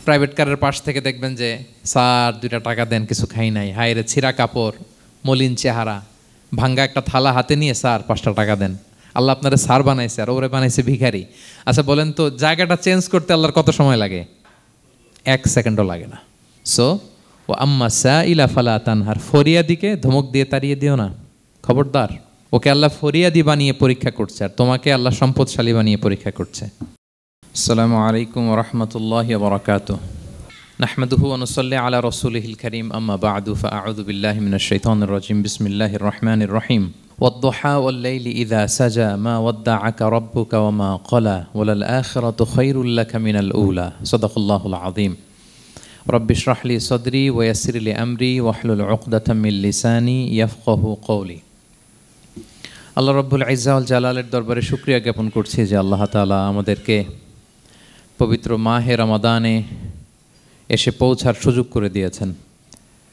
Private কারের পাশ থেকে দেখবেন যে স্যার 2টা টাকা দেন, কিছু খাই নাই, হায়রে ছিঁড়া কাপড়, মলিন চেহারা, ভাঙ্গা একটা থালা হাতে নিয়ে স্যার 5টা টাকা দেন। আল্লাহ আপনারা স্যার বানাইছে আর ওরে বানাইছে ভিখারি। আচ্ছা বলেন তো, জায়গাটা চেঞ্জ করতে আল্লাহর কত সময় লাগে? 1 সেকেন্ডও লাগে না। সো ও আম্মা সাইলা ফালা তানহার, ফরিয়াদিকে ধমক দিয়ে তাড়িয়ে দিও না, খবরদার। ওকে আল্লাহ ফরিয়াদি বানিয়ে পরীক্ষা করছে, আর তোমাকে আল্লাহ সম্পদশালী বানিয়ে পরীক্ষা করছে। আসসালামু আলাইকুম ওয়া রাহমাতুল্লাহি ওয়া বারাকাতুহু। নাহমাদুহু ওয়া নুসাল্লি আলা রাসূলিহিল কারীম, আম্মা বা'দু, ফাআউযু বিল্লাহি মিনাশ শাইতানির রাজীম। বিসমিল্লাহির রাহমানির রাহিম। ওয়াদ-দুহা ওয়াল-লাইলি ইযা সাজা মা ওয়াদ্দা'আকা রাব্বুকা ওয়া মা ক্বালা ওয়ালাল আখিরাতু খায়রুল লাকা মিনাল উলা। সাদাকাল্লাহুল আযীম। রব্বি ইশরাহ লি সাদরি ওয়া ইয়াসসির লি আমরি ওয়াহলুল উকদাতাম মিন লিসানি ইয়াফকাহু কওলি। আল্লাহ রাব্বুল ইজ্জা ওয়াল জালালের দরবারে শুকরিয়া জ্ঞাপন করছি যে আল্লাহ তাআলা আমাদেরকে পবিত্র মাহে রমাদানে এসে পৌঁছার সুযোগ করে দিয়েছেন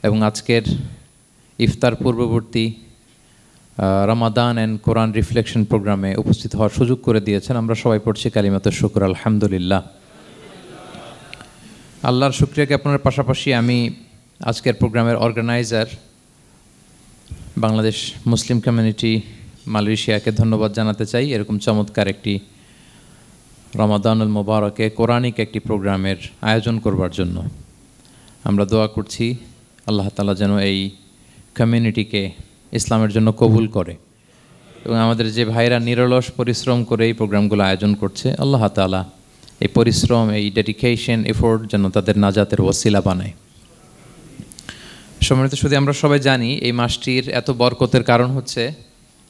এবং আজকের ইফতার পূর্ববর্তী রমাদান অ্যান্ড কোরআন রিফ্লেকশন প্রোগ্রামে উপস্থিত হওয়ার সুযোগ করে দিয়েছেন। আমরা সবাই পড়ছি কালিমাতুশ শুকর, আলহামদুলিল্লাহ। আল্লাহর শুকরিয়া জ্ঞাপনের পাশাপাশি আমি আজকের প্রোগ্রামের অর্গানাইজার বাংলাদেশ মুসলিম কমিউনিটি মালয়েশিয়াকে ধন্যবাদ জানাতে চাই, এরকম চমৎকার একটি রমাদানুল মুবারকে কোরআনিক একটি প্রোগ্রামের আয়োজন করবার জন্য। আমরা দোয়া করছি আল্লাহ তাআলা যেন এই কমিউনিটিকে ইসলামের জন্য কবুল করে এবং আমাদের যে ভাইরা নিরলস পরিশ্রম করে এই প্রোগ্রামগুলো আয়োজন করছে, আল্লাহ তাআলা এই পরিশ্রম, এই ডেডিকেশন, এফোর্ট যেন তাদের নাজাতের ওসিলা বানায়। সম্মানিত শুধু আমরা সবাই জানি এই মাসটির এত বরকতের কারণ হচ্ছে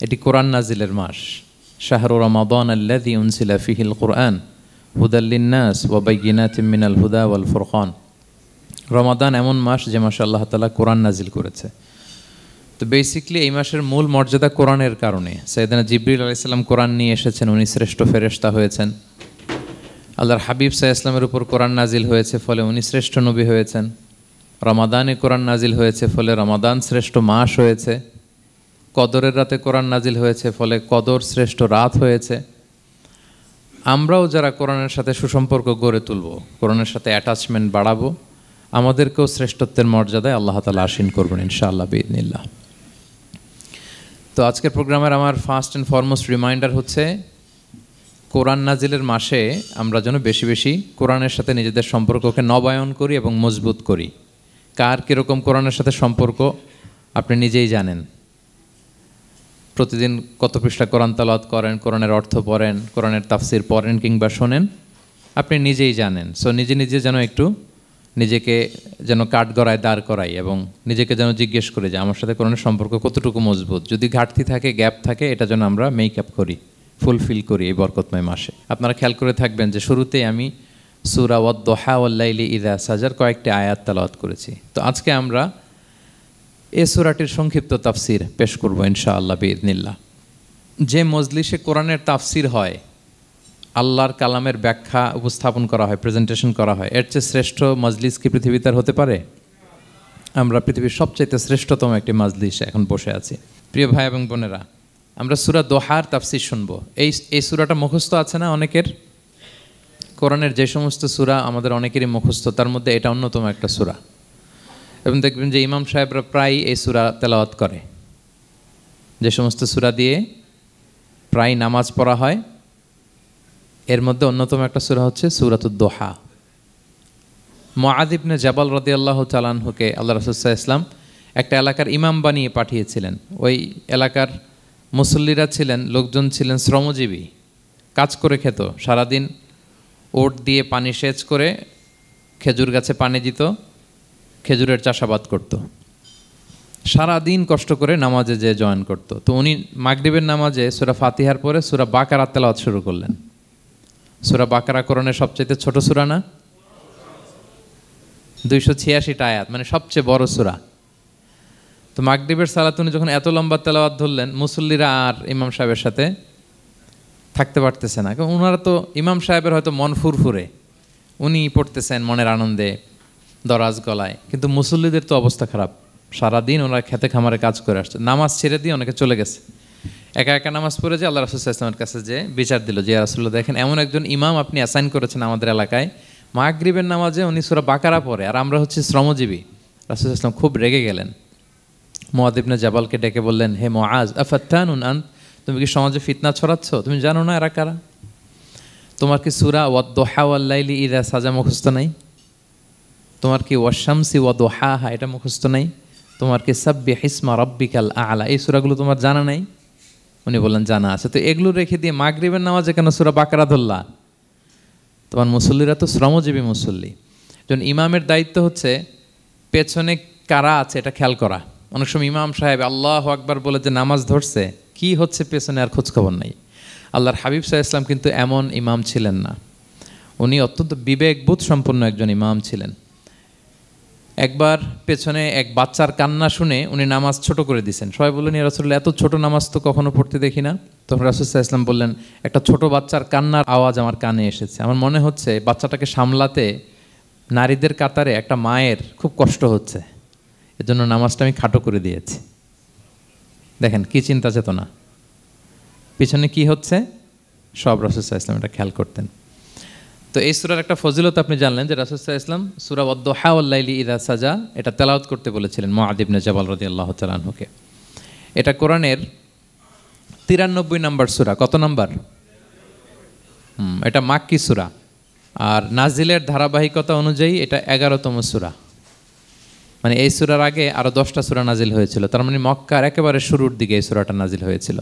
এটি কোরআন নাজিলের মাস। শাহরু রমাদান আল্লাযী উনজিলা ফীহিল কুরআন হুদাল লিন্নাস ওয়া বাইয়িনাতিম মিনাল হুদা ওয়াল ফুরকান। রমাদান এমন মাস যে মাসে আল্লাহ তাআলা কোরআন নাজিল করেছে। তো বেসিক্যালি এই মাসের মূল মর্যাদা কোরআনের কারণে। সাইয়েদনা জিবরিল আলাইহিস সালাম কোরআন নিয়ে এসেছেন, উনি শ্রেষ্ঠ ফেরেশতা হয়েছেন। আল্লাহর হাবিব সাল্লাল্লাহু আলাইহি ওয়াসাল্লামের উপর কোরআন নাজিল হয়েছে, ফলে উনি শ্রেষ্ঠ নবী হয়েছেন। রমাদানে কোরআন নাজিল হয়েছে, ফলে রমাদান শ্রেষ্ঠ মাস হয়েছে। কদরের রাতে কোরআন নাজিল হয়েছে, ফলে কদর শ্রেষ্ঠ রাত হয়েছে। আমরাও যারা কোরআনের সাথে সুসম্পর্ক গড়ে তুলব, কোরআনের সাথে অ্যাটাচমেন্ট বাড়াবো, আমাদেরকেও শ্রেষ্ঠত্বের মর্যাদায় আল্লাহ তাআলা আসীন করবেন ইনশাআল্লাহ বিইذنিল্লাহ। তো আজকের প্রোগ্রামের আমার ফার্স্ট অ্যান্ড ফরমোস্ট রিমাইন্ডার হচ্ছে কোরআন নাজিলের মাসে আমরা যেন বেশি বেশি কোরআনের সাথে নিজেদের সম্পর্ককে নবায়ন করি এবং মজবুত করি। কার কীরকম কোরআনের সাথে সম্পর্ক আপনি নিজেই জানেন। প্রতিদিন কত পৃষ্ঠা কোরআন তেলাওয়াত করেন, কোরআনের অর্থ পড়েন, কোরআনের তাফসির পড়েন কিংবা শোনেন, আপনি নিজেই জানেন। সো নিজে নিজে যেন একটু নিজেকে যেন কাঠগড়ায় দাঁড় করাই এবং নিজেকে যেন জিজ্ঞেস করি যে আমার সাথে কোরআনের সম্পর্ক কতটুকু মজবুত। যদি ঘাটতি থাকে, গ্যাপ থাকে, এটা যেন আমরা মেক আপ করি, ফুলফিল করি এই বরকতময় মাসে। আপনারা খেয়াল করে থাকবেন যে শুরুতেই আমি সূরা ওয়াদ-দুহা ওয়াল-লাইলি ইযা সাজার কয়েকটি আয়াত তেলাওয়াত করেছি। তো আজকে আমরা এই সূরাটির সংক্ষিপ্ত তাফসির পেশ করব ইনশাআল্লাহ বিইذنিল্লাহ। যে মজলিসে কোরআনের তাফসির হয়, আল্লাহর কালামের ব্যাখ্যা উপস্থাপন করা হয়, প্রেজেন্টেশন করা হয়, এর চেয়ে শ্রেষ্ঠ মজলিস কি পৃথিবীতে হতে পারে? আমরা পৃথিবীর সবচাইতে শ্রেষ্ঠতম একটি মজলিসে এখন বসে আছি। প্রিয় ভাই এবং বোনেরা, আমরা সূরা দোহার তাফসির শুনব। এই সূরাটা মুখস্থ আছে না অনেকের? কোরআনের যে সমস্ত সূরা আমাদের অনেকেরই মুখস্থ, তার মধ্যে এটা অন্যতম একটা সূরা। এবং দেখবেন যে ইমাম সাহেবরা প্রায় এই সূরা তেলাওয়াত করে। যে সমস্ত সূরা দিয়ে প্রায় নামাজ পড়া হয়, এর মধ্যে অন্যতম একটা সূরা হচ্ছে সূরাতুদ দোহা। মুআয ইবনে জাবাল রাদিয়াল্লাহু তাআলা আনহুকে আল্লাহ রাসূল সাল্লাল্লাহু আলাইহি ওয়াসাল্লাম একটা এলাকার ইমাম বানিয়ে পাঠিয়েছিলেন। ওই এলাকার মুসল্লিরা ছিলেন, লোকজন ছিলেন শ্রমজীবী, কাজ করে খেত। সারাদিন ওট দিয়ে পানি সেচ করে খেজুর গাছে পানি দিত, খেজুরের চাষাবাদ করত, সারাদিন কষ্ট করে নামাজে যে জয়েন করত। তো উনি মাগরিবের নামাজে সূরা ফাতিহার পরে সূরা বাকারা তেলাওয়াত শুরু করলেন। সূরা বাকারা কোরআনের সবচেয়ে ছোট সূরা না? 286টা আয়াত, মানে সবচেয়ে বড় সূরা। তো মাগরিবের সালাত উনি যখন এত লম্বা তেলাওয়াত ধরলেন, মুসল্লিরা আর ইমাম সাহেবের সাথে থাকতে পারতেছে না। কারণ ওনারা তো, ইমাম সাহেবের হয়তো মন ফুরফুরে, উনি পড়তেছেন মনের আনন্দে দরাজ গলায়, কিন্তু মুসল্লিদের তো অবস্থা খারাপ। সারাদিন ওনারা খেতে খামারে কাজ করে আসছে, নামাজ ছেড়ে দিয়ে অনেকে চলে গেছে। একা একা নামাজ পড়ে যে আল্লাহ রাসূল সাল্লাল্লাহু আলাইহি ওয়াসাল্লামের কাছে যে বিচার দিল যে রাসূলুল্লাহ, দেখেন এমন একজন ইমাম আপনি অ্যাসাইন করেছেন আমাদের এলাকায়, মাগরিবের নামাজে উনি সূরা বাকারা পড়ে, আর আমরা হচ্ছে শ্রমজীবী। রাসূল সাল্লাল্লাহু আলাইহি ওয়াসাল্লাম খুব রেগে গেলেন, মুআয ইবনে জাবালকে ডেকে বললেন, হে মুআয, আফাত্তানুন আন্ত, তুমি কি সমাজে ফিতনা ছড়াচ্ছ? তুমি জানো না এরা কারা? তোমার কি সূরা ওয়াদ-দুহা ওয়াল-লাইলি ইযা সাজা মুখস্থ নাই? তোমার কি ওয়াশ-শামসি ওয়া-দুহাহা এটা মুখস্থ নাই? তোমার কি সাব্বিহ ইসমা রাব্বিকাল আ'লা এই সূরাগুলো তোমার জানা নাই? উনি বললেন জানা আছে। তো এগুলো রেখে দিয়ে মাগরিবের নামাজে কেন সূরা বাকারা ধরলা? তোমার মুসল্লিরা তো শ্রমজীবী মুসল্লি। যখন ইমামের দায়িত্ব হচ্ছে পেছনে কারা আছে এটা খেয়াল করা। অনেক সময় ইমাম সাহেব আল্লাহু আকবার বলে যে নামাজ ধরছে, কি হচ্ছে পেছনে আর খোঁজখবর নাই। আল্লাহর হাবিব সাল্লাল্লাহু আলাইহি ওয়াসাল্লাম কিন্তু এমন ইমাম ছিলেন না, উনি অত্যন্ত বিবেকবোধ সম্পন্ন একজন ইমাম ছিলেন। একবার পেছনে এক বাচ্চার কান্না শুনে উনি নামাজ ছোট করে দিয়েছেন। সবাই বললেন, ইয়া রাসূলুল্লাহ, এত ছোট নামাজ তো কখনো পড়তে দেখি না। তখন রাসূল সাল্লাল্লাহু আলাইহি ওয়াসাল্লাম বললেন, একটা ছোট বাচ্চার কান্নার আওয়াজ আমার কানে এসেছে, আমার মনে হচ্ছে বাচ্চাটাকে সামলাতে নারীদের কাতারে একটা মায়ের খুব কষ্ট হচ্ছে, এজন্য নামাজটা আমি খাটো করে দিয়েছি। দেখেন কি চিন্তা চেতনা, পিছনে কি হচ্ছে সব রাসূল সাল্লাল্লাহু আলাইহি ওয়াসাল্লাম এটা খেয়াল করতেন। তো এই সূরার একটা ফজিলত আপনি জানলেন যে রাসূল সাল্লাল্লাহু আলাইহি ওয়াসাল্লাম সূরা ওয়াদ-দুহা ওয়াল-লাইলি ইযা সাজা এটা তেলাওয়াত করতে বলেছিলেন মুআয ইবনে জাবাল রাদিয়াল্লাহু তাআলা আনহুকে। এটা কোরআনের 93 নম্বর সূরা। কত নম্বর? এটা মাক্কি সূরা, আর নাজিলের ধারাবাহিকতা অনুযায়ী এটা 11তম সূরা। মানে এই সূরার আগে আরও 10টা সূরা নাজিল হয়েছিল, তার মানে মক্কার একেবারে শুরুর দিকে এই সূরাটা নাজিল হয়েছিল।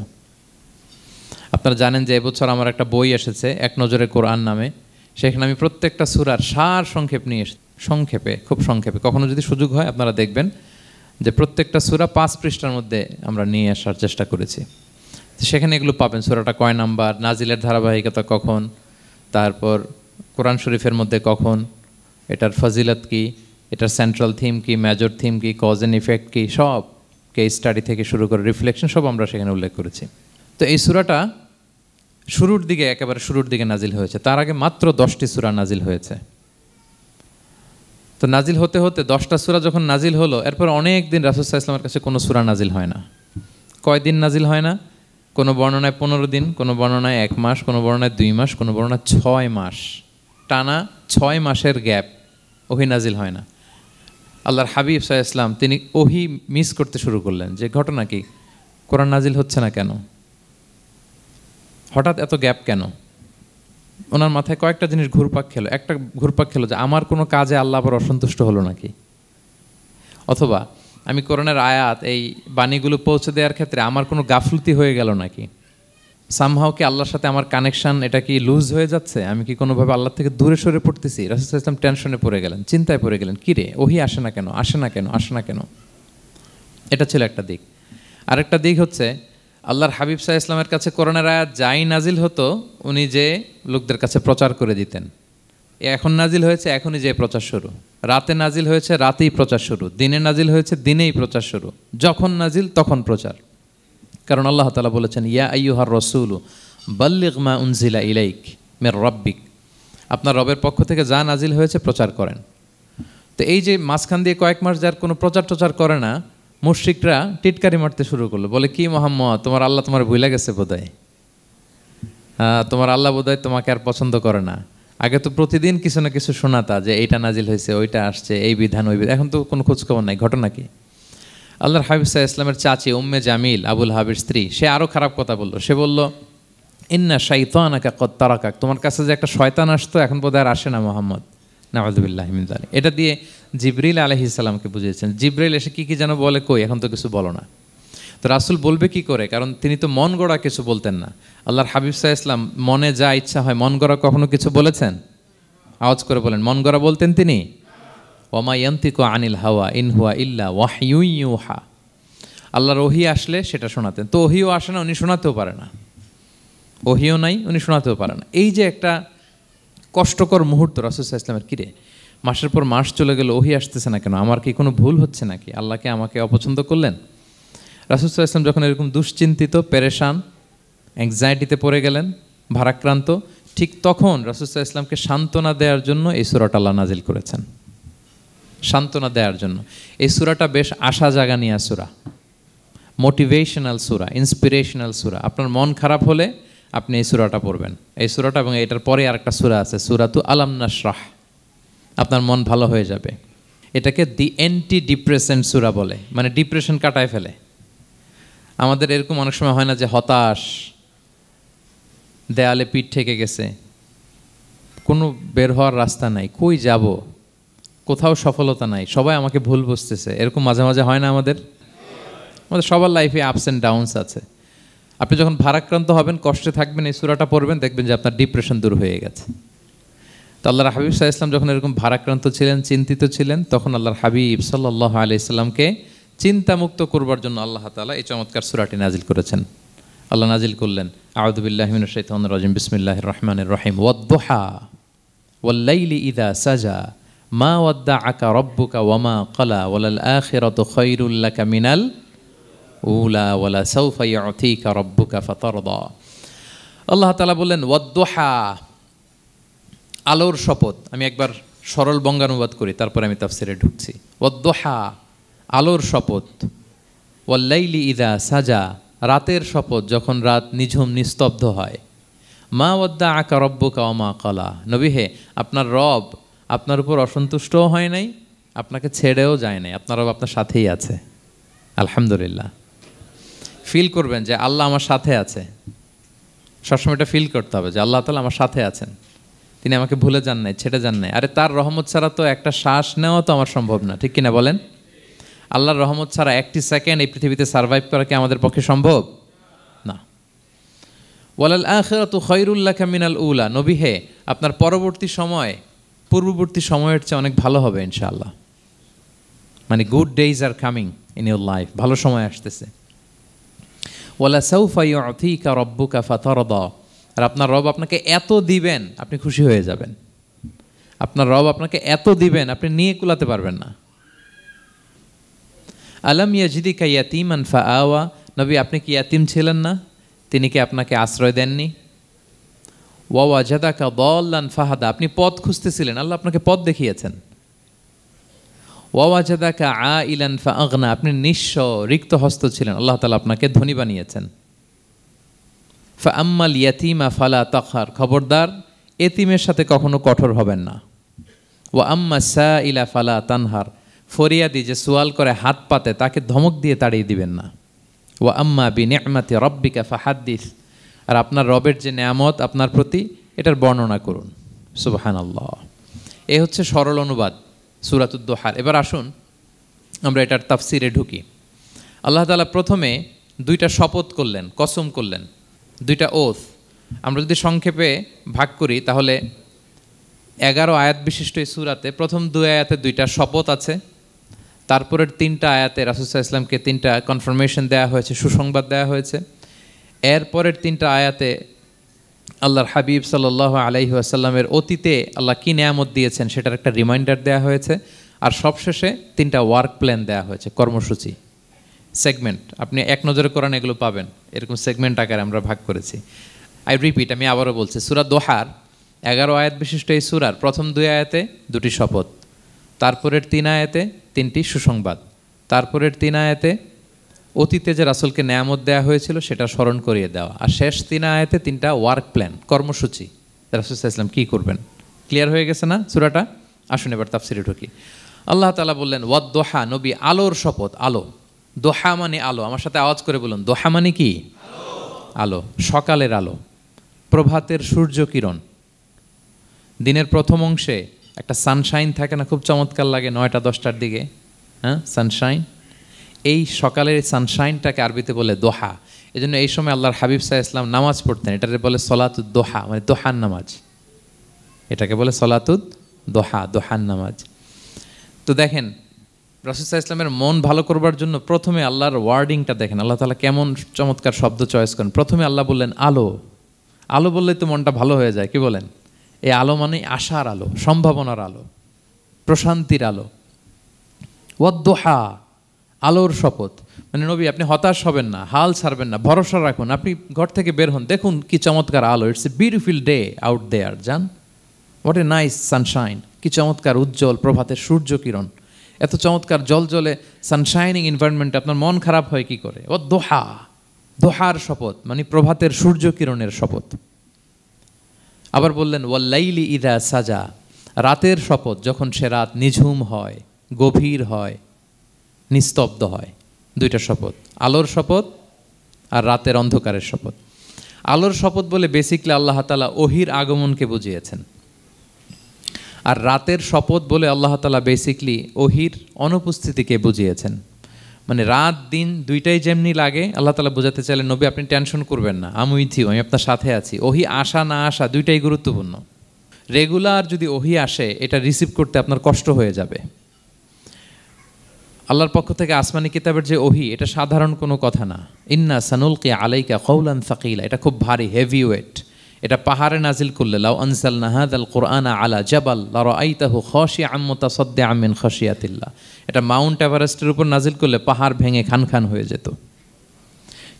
আপনারা জানেন যে এবছর আমার একটা বই এসেছে এক নজরে কোরআন নামে, সেখানে আমি প্রত্যেকটা সূরার সার সংক্ষেপ নিয়ে এসেছি, খুব সংক্ষেপে। কখনো যদি সুযোগ হয় আপনারা দেখবেন যে প্রত্যেকটা সূরা 5 পৃষ্ঠার মধ্যে আমরা নিয়ে আসার চেষ্টা করেছি। সেখানে এগুলো পাবেন, সূরাটা কয় নাম্বার, নাজিলের ধারাবাহিকতা কখন, তারপর কোরআন শরীফের মধ্যে কখন, এটার ফজিলত কি, এটার সেন্ট্রাল থিম কি, মেজর থিম কি, কজ অ্যান্ড ইফেক্ট কি, সব কেস স্টাডি থেকে শুরু করে রিফ্লেকশন সব আমরা সেখানে উল্লেখ করেছি। তো এই সূরাটা শুরুর দিকে, একেবারে শুরুর দিকে নাজিল হয়েছে। তার আগে মাত্র 10টি সূরা নাজিল হয়েছে। তো নাজিল হতে হতে 10টা সূরা যখন নাজিল হলো, এরপর অনেক দিন রাসূল সাল্লাল্লাহু আলাইহি ওয়াসাল্লামের কাছে কোনো সূরা নাজিল হয় না। কয়দিন নাজিল হয় না? কোনো বর্ণনায় 15 দিন, কোনো বর্ণনায় 1 মাস, কোনো বর্ণনায় 2 মাস, কোনো বর্ণনায় 6 মাস, টানা 6 মাসের গ্যাপ ওহী নাজিল হয় না। আল্লাহর হাবিব সাল্লাল্লাহু আলাইহি ওয়াসাল্লাম তিনি ওহী মিস করতে শুরু করলেন, যে ঘটনা কি, কোরআন নাজিল হচ্ছে না কেন, হঠাৎ এত গ্যাপ কেন? ওনার মাথায় কয়েকটা জিনিস ঘুরপাক খেলো। একটা ঘুরপাক খেলো যে আমার কোনো কাজে আল্লাহ আবার অসন্তুষ্ট হলো নাকি, অথবা আমি কোরআনের আয়াত এই বাণীগুলো পৌঁছে দেওয়ার ক্ষেত্রে আমার কোনো গাফলতি হয়ে গেল নাকি, সামহাও কি আল্লাহর সাথে আমার কানেকশান এটা কি লুজ হয়ে যাচ্ছে, আমি কি কোনোভাবে আল্লাহ থেকে দূরে সরে পড়তেছি। রাসূল সাল্লাল্লাহু আলাইহি ওয়াসাল্লাম টেনশনে পড়ে গেলেন, চিন্তায় পড়ে গেলেন, কিরে ওহী আসে না কেন, আসে না কেন, আসে না কেন। এটা ছিল একটা দিক। আরেকটা দিক হচ্ছে আল্লাহর হাবিব সাল্লাল্লাহু আলাইহি ওয়াসাল্লামের কাছে কোরআনের আয়াত যাই নাজিল হতো উনি যে লোকদের কাছে প্রচার করে দিতেন। এখন নাজিল হয়েছে এখনই যে প্রচার শুরু, রাতে নাজিল হয়েছে রাতেই প্রচার শুরু, দিনে নাজিল হয়েছে দিনেই প্রচার শুরু, যখন নাজিল তখন প্রচার। কারণ আল্লাহ তাআলা বলেছেন, ইয়া আইয়ুহার রাসূলু বাল্লিগ মা উনজিলা ইলাইক মির রাব্বিক, আপনার রবের পক্ষ থেকে যা নাজিল হয়েছে প্রচার করেন। তো এই যে মাঝখান দিয়ে কয়েক মাস যার কোনো প্রচার করে না, মুশরিকরা টিটকারি মারতে শুরু করলো, বলে কি মুহাম্মদ, তোমার আল্লাহ তোমার ভুলে গেছে বোধহয়, তোমার আল্লাহ বোধহয় তোমাকে আর পছন্দ করে না। আগে তো প্রতিদিন কিছু না কিছু শোনাতা যে এইটা নাজিল হয়েছে, ওইটা আসছে, এই বিধান ওই বিধান, এখন তো কোনো খোঁজখবর নাই। ঘটনা কি? আল্লাহর হাবিব সাল্লাল্লাহু আলাইহি ওয়াসাল্লামের চাচি উম্মে জামিল, আবুল হাবির স্ত্রী, সে আরও খারাপ কথা বললো। সে বলল, ইন্না শাইতানাকা কদ তারাকাক, তোমার কাছে যে একটা শয়তান আসতো এখন বোধহয় আর আসে না মুহাম্মদ, নাউযুবিল্লাহি মিন যালিক। এটা দিয়ে জিবরিল আলাইহিস সালামকে বুঝিয়েছেন। জিবরিল এসে কি যেন বলে, কই এখন তো কিছু বলো না। তো রাসূল বলবে কি করে, কারণ তিনি তো মন গড়া কিছু বলতেন না। আল্লাহর হাবিব সাল্লাল্লাহু আলাইহি ওয়াসাল্লাম মনে যা ইচ্ছা হয়, মন গড়া কখনো কিছু বলেছেন? আওয়াজ করে বলেন, মন গড়া বলতেন তিনি? ওয়ামা ইয়ানতিকু আনিল হাওয়া ইন হুয়া ইল্লা ওয়াহয়ুন ইউহা, আল্লাহর ওহী আসলে সেটা শোনাতেন। তো ওহীও আসে না, উনি শোনাতেও পারে না, ওহীও নাই, উনি শোনাতেও পারে না। এই যে একটা কষ্টকর মুহূর্ত রাসূল সাল্লাল্লাহু আলাইহি ওয়াসাল্লামের, কিরে মাসের পর মাস চলে গেল, ওহী আসতেছে না কেন, আমার কি কোনো ভুল হচ্ছে নাকি, আল্লাহকে আমাকে অপছন্দ করলেন? রাসূল সাল্লাল্লাহু আলাইহি ওয়াসাল্লাম যখন এরকম দুশ্চিন্তিত, পেরেশান, অ্যাংজাইটিতে পড়ে গেলেন, ভারাক্রান্ত, ঠিক তখন রাসূল সাল্লাল্লাহু আলাইহি ওয়াসাল্লামকে সান্ত্বনা দেওয়ার জন্য এই সূরাটা আল্লাহ নাজিল করেছেন। সান্ত্বনা দেওয়ার জন্য এই সূরাটা বেশ আশা জাগানিয়া সূরা, মোটিভেশনাল সূরা, ইন্সপিরেশনাল সূরা। আপনার মন খারাপ হলে আপনি এই সূরাটা পড়বেন, এই সূরাটা, এবং এটার পরে আরেকটা সূরা আছে, সূরাতু আলাম নাশরাহ, আপনার মন ভালো হয়ে যাবে। এটাকে দি অ্যান্টি ডিপ্রেসেন্ট সূরা বলে, মানে ডিপ্রেশন কাটায় ফেলে। আমাদের এরকম অনেক সময় হয় না যে হতাশ, দেয়ালে পিঠ ঠেকে গেছে, কোনো বের হওয়ার রাস্তা নাই, কই যাব, কোথাও সফলতা নাই, সবাই আমাকে ভুল বুঝতেছে, এরকম মাঝে মাঝে হয় না? আমাদের সবার লাইফে আপস অ্যান্ড ডাউনস আছে। আপনি যখন ভারাক্রান্ত হবেন, কষ্টে থাকবেন, এই সূরাটা পড়বেন, দেখবেন যে আপনার ডিপ্রেশন দূর হয়ে গেছে। তো আল্লাহর হাবিব সাল্লাল্লাহু আলাইহি ওয়াসাল্লাম যখন এরকম ভারাক্রান্ত ছিলেন, চিন্তিত ছিলেন, তখন আল্লাহর হাবিব সাল্লাল্লাহু আলাইহি ওয়াসাল্লামকে চিন্তামুক্ত করবার জন্য আল্লাহ তাআলা এই চমৎকার সূরাটি নাজিল করেছেন। আল্লাহ নাজিল করলেন, আউযু বিল্লাহি মিনাশ শাইতানির রাজিম, বিসমিল্লাহির রহমানির রহিম, ওয়াদ-দুহা ওয়াল-লাইলি ইযা সাজা মা ওয়াদ্দাআকা রাব্বুকা ওয়া মা ক্বালা ওয়ালাল আখিরাতু খায়রুল লাকা মিনাল উলা ওয়ালা সাউফা ইউতিকা রাব্বুকা ফাতারদা। আল্লাহ তাআলা বললেন ওয়াদ-দুহা, আলোর শপথ। আমি একবার সরল বঙ্গানুবাদ করি, তারপরে আমি তাফসিরে ঢুকছি। ওয়াদ-দুহা, আলোর শপথ। ওয়াল-লাইলি ইযা সাজা, রাতের শপথ, যখন রাত নিঝুম নিস্তব্ধ হয়। মা ওয়াদ্দাআকা রাব্বুকা ওয়া মা ক্বালা, নবী হে, আপনার রব আপনার উপর অসন্তুষ্টও হয় নাই, আপনাকে ছেড়েও যায় নাই, আপনার রব আপনার সাথেই আছে। আলহামদুলিল্লাহ। ফিল করবেন যে আল্লাহ আমার সাথে আছে। সবসময় এটা ফিল করতে হবে যে আল্লাহ তাআলা আমার সাথে আছেন, তিনি আমাকে ভুলে যান নাই, ছেড়ে যান নাই। আরে তার রহমত ছাড়া তো একটা শ্বাস নেওয়া তো আমার সম্ভব না, ঠিক কিনা বলেন? আল্লাহর রহমত ছাড়া একটি সেকেন্ড এই পৃথিবীতে সার্ভাইভ করা কি আমাদের পক্ষে সম্ভব না। ওয়ালাল আখিরাতু খায়রুল লাকা মিনাল উলা, নবী হে, আপনার পরবর্তী সময় পূর্ববর্তী সময়ের চেয়ে অনেক ভালো হবে ইনশাআল্লাহ। মানে good days are coming in your life, ভালো সময় আসতেছে। ওয়ালা সাউফা ইউতিকা রাব্বুকা ফাতারদা, আর আপনার রব আপনাকে এত দিবেন আপনি খুশি হয়ে যাবেন। আপনার রব আপনাকে এত দিবেন আপনি নিয়ে কুলাতে পারবেন না। আলাম ইয়াজিদিকা ইয়াতীমান ফাআওয়া, নবী আপনি কি ইয়াতীম ছিলেন না? তিনি কি আপনাকে আশ্রয় দেননি? ওয়া ওয়াজাদাকা দাল্লান ফাহাদা, আপনি পথ খুঁজতেছিলেন, আল্লাহ আপনাকে পথ দেখিয়েছেন। ওয়া ওয়াজাদাকা আইলান ফাআগনা, আপনি নিঃস্ব রিক্ত হস্ত ছিলেন, আল্লাহ তাআলা আপনাকে ধনী বানিয়েছেন। ফাআম্মাল ইয়াতীমা ফালা তাকহার, খবরদার এতিমের সাথে কখনো কঠোর হবেন না। ওয়া আম্মা সাইলা ফালা তানহার, ফরিয়াদি যে সোয়াল করে হাত পাতে তাকে ধমক দিয়ে তাড়িয়ে দিবেন না। ওয়া আম্মা বিনি'মাতি রাব্বিকা ফাহাদ্দিস, আর আপনার রবের যে নেয়ামত আপনার প্রতি, এটার বর্ণনা করুন। সুবহানাল্লাহ। এ হচ্ছে সরল অনুবাদ সূরাতুদ দুহার। এবার আসুন আমরা এটার তাফসিরে ঢুকি। আল্লাহ তাআলা প্রথমে দুইটা শপথ করলেন, কসম করলেন, দুইটা ওথ। আমরা যদি সংক্ষেপে ভাগ করি তাহলে 11 আয়াত বিশিষ্ট এই সূরাতে প্রথম 2 আয়াতে দুইটা শপথ আছে, তারপরের 3টা আয়াতে রাসূল সাল্লাল্লাহু আলাইহি ওয়াসাল্লামকে 3টা কনফার্মেশন দেওয়া হয়েছে, সুসংবাদ দেওয়া হয়েছে। এরপরের 3টা আয়াতে আল্লাহর হাবিব সাল্লাল্লাহু আলাইহি ওয়াসাল্লামের অতীতে আল্লাহ কী নেয়ামত দিয়েছেন সেটার একটা রিমাইন্ডার দেওয়া হয়েছে। আর সবশেষে 3টা ওয়ার্ক প্ল্যান দেওয়া হয়েছে, কর্মসূচি, সেগমেন্ট। আপনি এক নজরে কোরআন এগুলো পাবেন, এরকম সেগমেন্ট আকারে আমরা ভাগ করেছি। আই রিপিট, আমি আবারও বলছি, সূরা দোহার 11 আয়াত বিশিষ্ট এই সূরার প্রথম 2 আয়াতে 2টি শপথ, তারপরের 3 আয়াতে 3টি সুসংবাদ, তারপরের 3 আয়াতে অতীতে যে রাসূলকে নেয়ামত দেওয়া হয়েছিল সেটা স্মরণ করিয়ে দেওয়া, আর শেষ 3 আয়াতে 3টা ওয়ার্ক প্ল্যান, কর্মসূচি, রাসূল সাল্লাল্লাহু আলাইহি ওয়াসাল্লাম কী করবেন। ক্লিয়ার হয়ে গেছে না সূরাটা? আসুন এবার তাফসিরে ঢুকি। আল্লাহ তাআলা বললেন ওয়াদ-দুহা, নবী আলোর শপথ। আলো, দোহা মানে আলো। আমার সাথে আওয়াজ করে বলুন, দোহা মানে কি? আলো, সকালের আলো, প্রভাতের সূর্য কিরণ। দিনের প্রথম অংশে একটা সানশাইন থাকে না, খুব চমৎকার লাগে 9টা 10টার দিকে, হ্যাঁ, সানশাইন। এই সকালের সানশাইনটাকে আরবিতে বলে দোহা। এই জন্য এই সময় আল্লাহর হাবিব সাল্লাল্লাহু আলাইহি ওয়াসাল্লাম নামাজ পড়তেন, এটাকে বলে সলাতুদ দোহা, মানে দোহার নামাজ। এটাকে বলে সলাতুদ দোহা, দোহার নামাজ। তো দেখেন রাসূল সাল্লাল্লাহু আলাইহি ওয়াসাল্লামের মন ভালো করবার জন্য প্রথমে আল্লাহর ওয়ার্ডিংটা দেখেন, আল্লাহ তাআলা কেমন চমৎকার শব্দ চয়েস করেন। প্রথমে আল্লাহ বললেন আলো। আলো বললেই তো মনটা ভালো হয়ে যায়, কি বলেন? এই আলো মানে আশার আলো, সম্ভাবনার আলো, প্রশান্তির আলো। ওয়াদ-দুহা, আলোর শপথ। মানে নবী আপনি হতাশ হবেন না, হাল ছাড়বেন না, ভরসা রাখুন। আপনি ঘর থেকে বের হন, দেখুন কি চমৎকার আলো। It's a beautiful day out there, জান, হোয়াট এ নাইস সানশাইন। কি চমৎকার উজ্জ্বল প্রভাতের সূর্য কিরণ। এত চমৎকার জলজলে সানশাইনিং এনভায়রনমেন্টে আপনার মন খারাপ হয় কি করে? ওয়াদ-দুহা, দোহার শপথ মানে প্রভাতের সূর্য কিরণের শপথ। আবার বললেন ওয়াল-লাইলি ইযা সাজা, রাতের শপথ, যখন সে রাত নিঝুম হয়, গভীর হয়, নিস্তব্ধ হয়, দুইটা শপথ, আলোর শপথ আর রাতের অন্ধকারের শপথ। আলোর শপথ বলে বেসিকলি আল্লাহ তাআলা ওহির আগমনকে বুঝিয়েছেন, আর রাতের শপথ বলে আল্লাহ তাআলা বেসিকলি ওহির অনুপস্থিতিকে বুঝিয়েছেন। মানে রাত দিন দুইটাই যেমনি লাগে, আল্লাহ তাআলা বোঝাতে চাইলেন নবী আপনি টেনশন করবেন না, আমি উইথ ইউ, আমি আপনার সাথে আছি। ওহি আসা না আসা দুইটাই গুরুত্বপূর্ণ। রেগুলার যদি ওহি আসে, এটা রিসিভ করতে আপনার কষ্ট হয়ে যাবে। আল্লাহর পক্ষ থেকে আসমানি কিতাবের যে ওহি, এটা সাধারণ কোনো কথা না। ইন্না সানুলকি আলাইকা কওলান সাকিলা, এটা খুব ভারী, হেভি ওয়েট। এটা পাহাড়ে নাজিল করলে, লাউ আনজালনা হাযাল কুরআনা আলা জাবাল লারাআইতাহু খাশিআম মুতাসাদ্দিআম মিন খাশিয়াতিল্লাহ, এটা মাউন্ট এভারেস্টের উপর নাজিল করলে পাহাড় ভেঙে খান খান হয়ে যেত।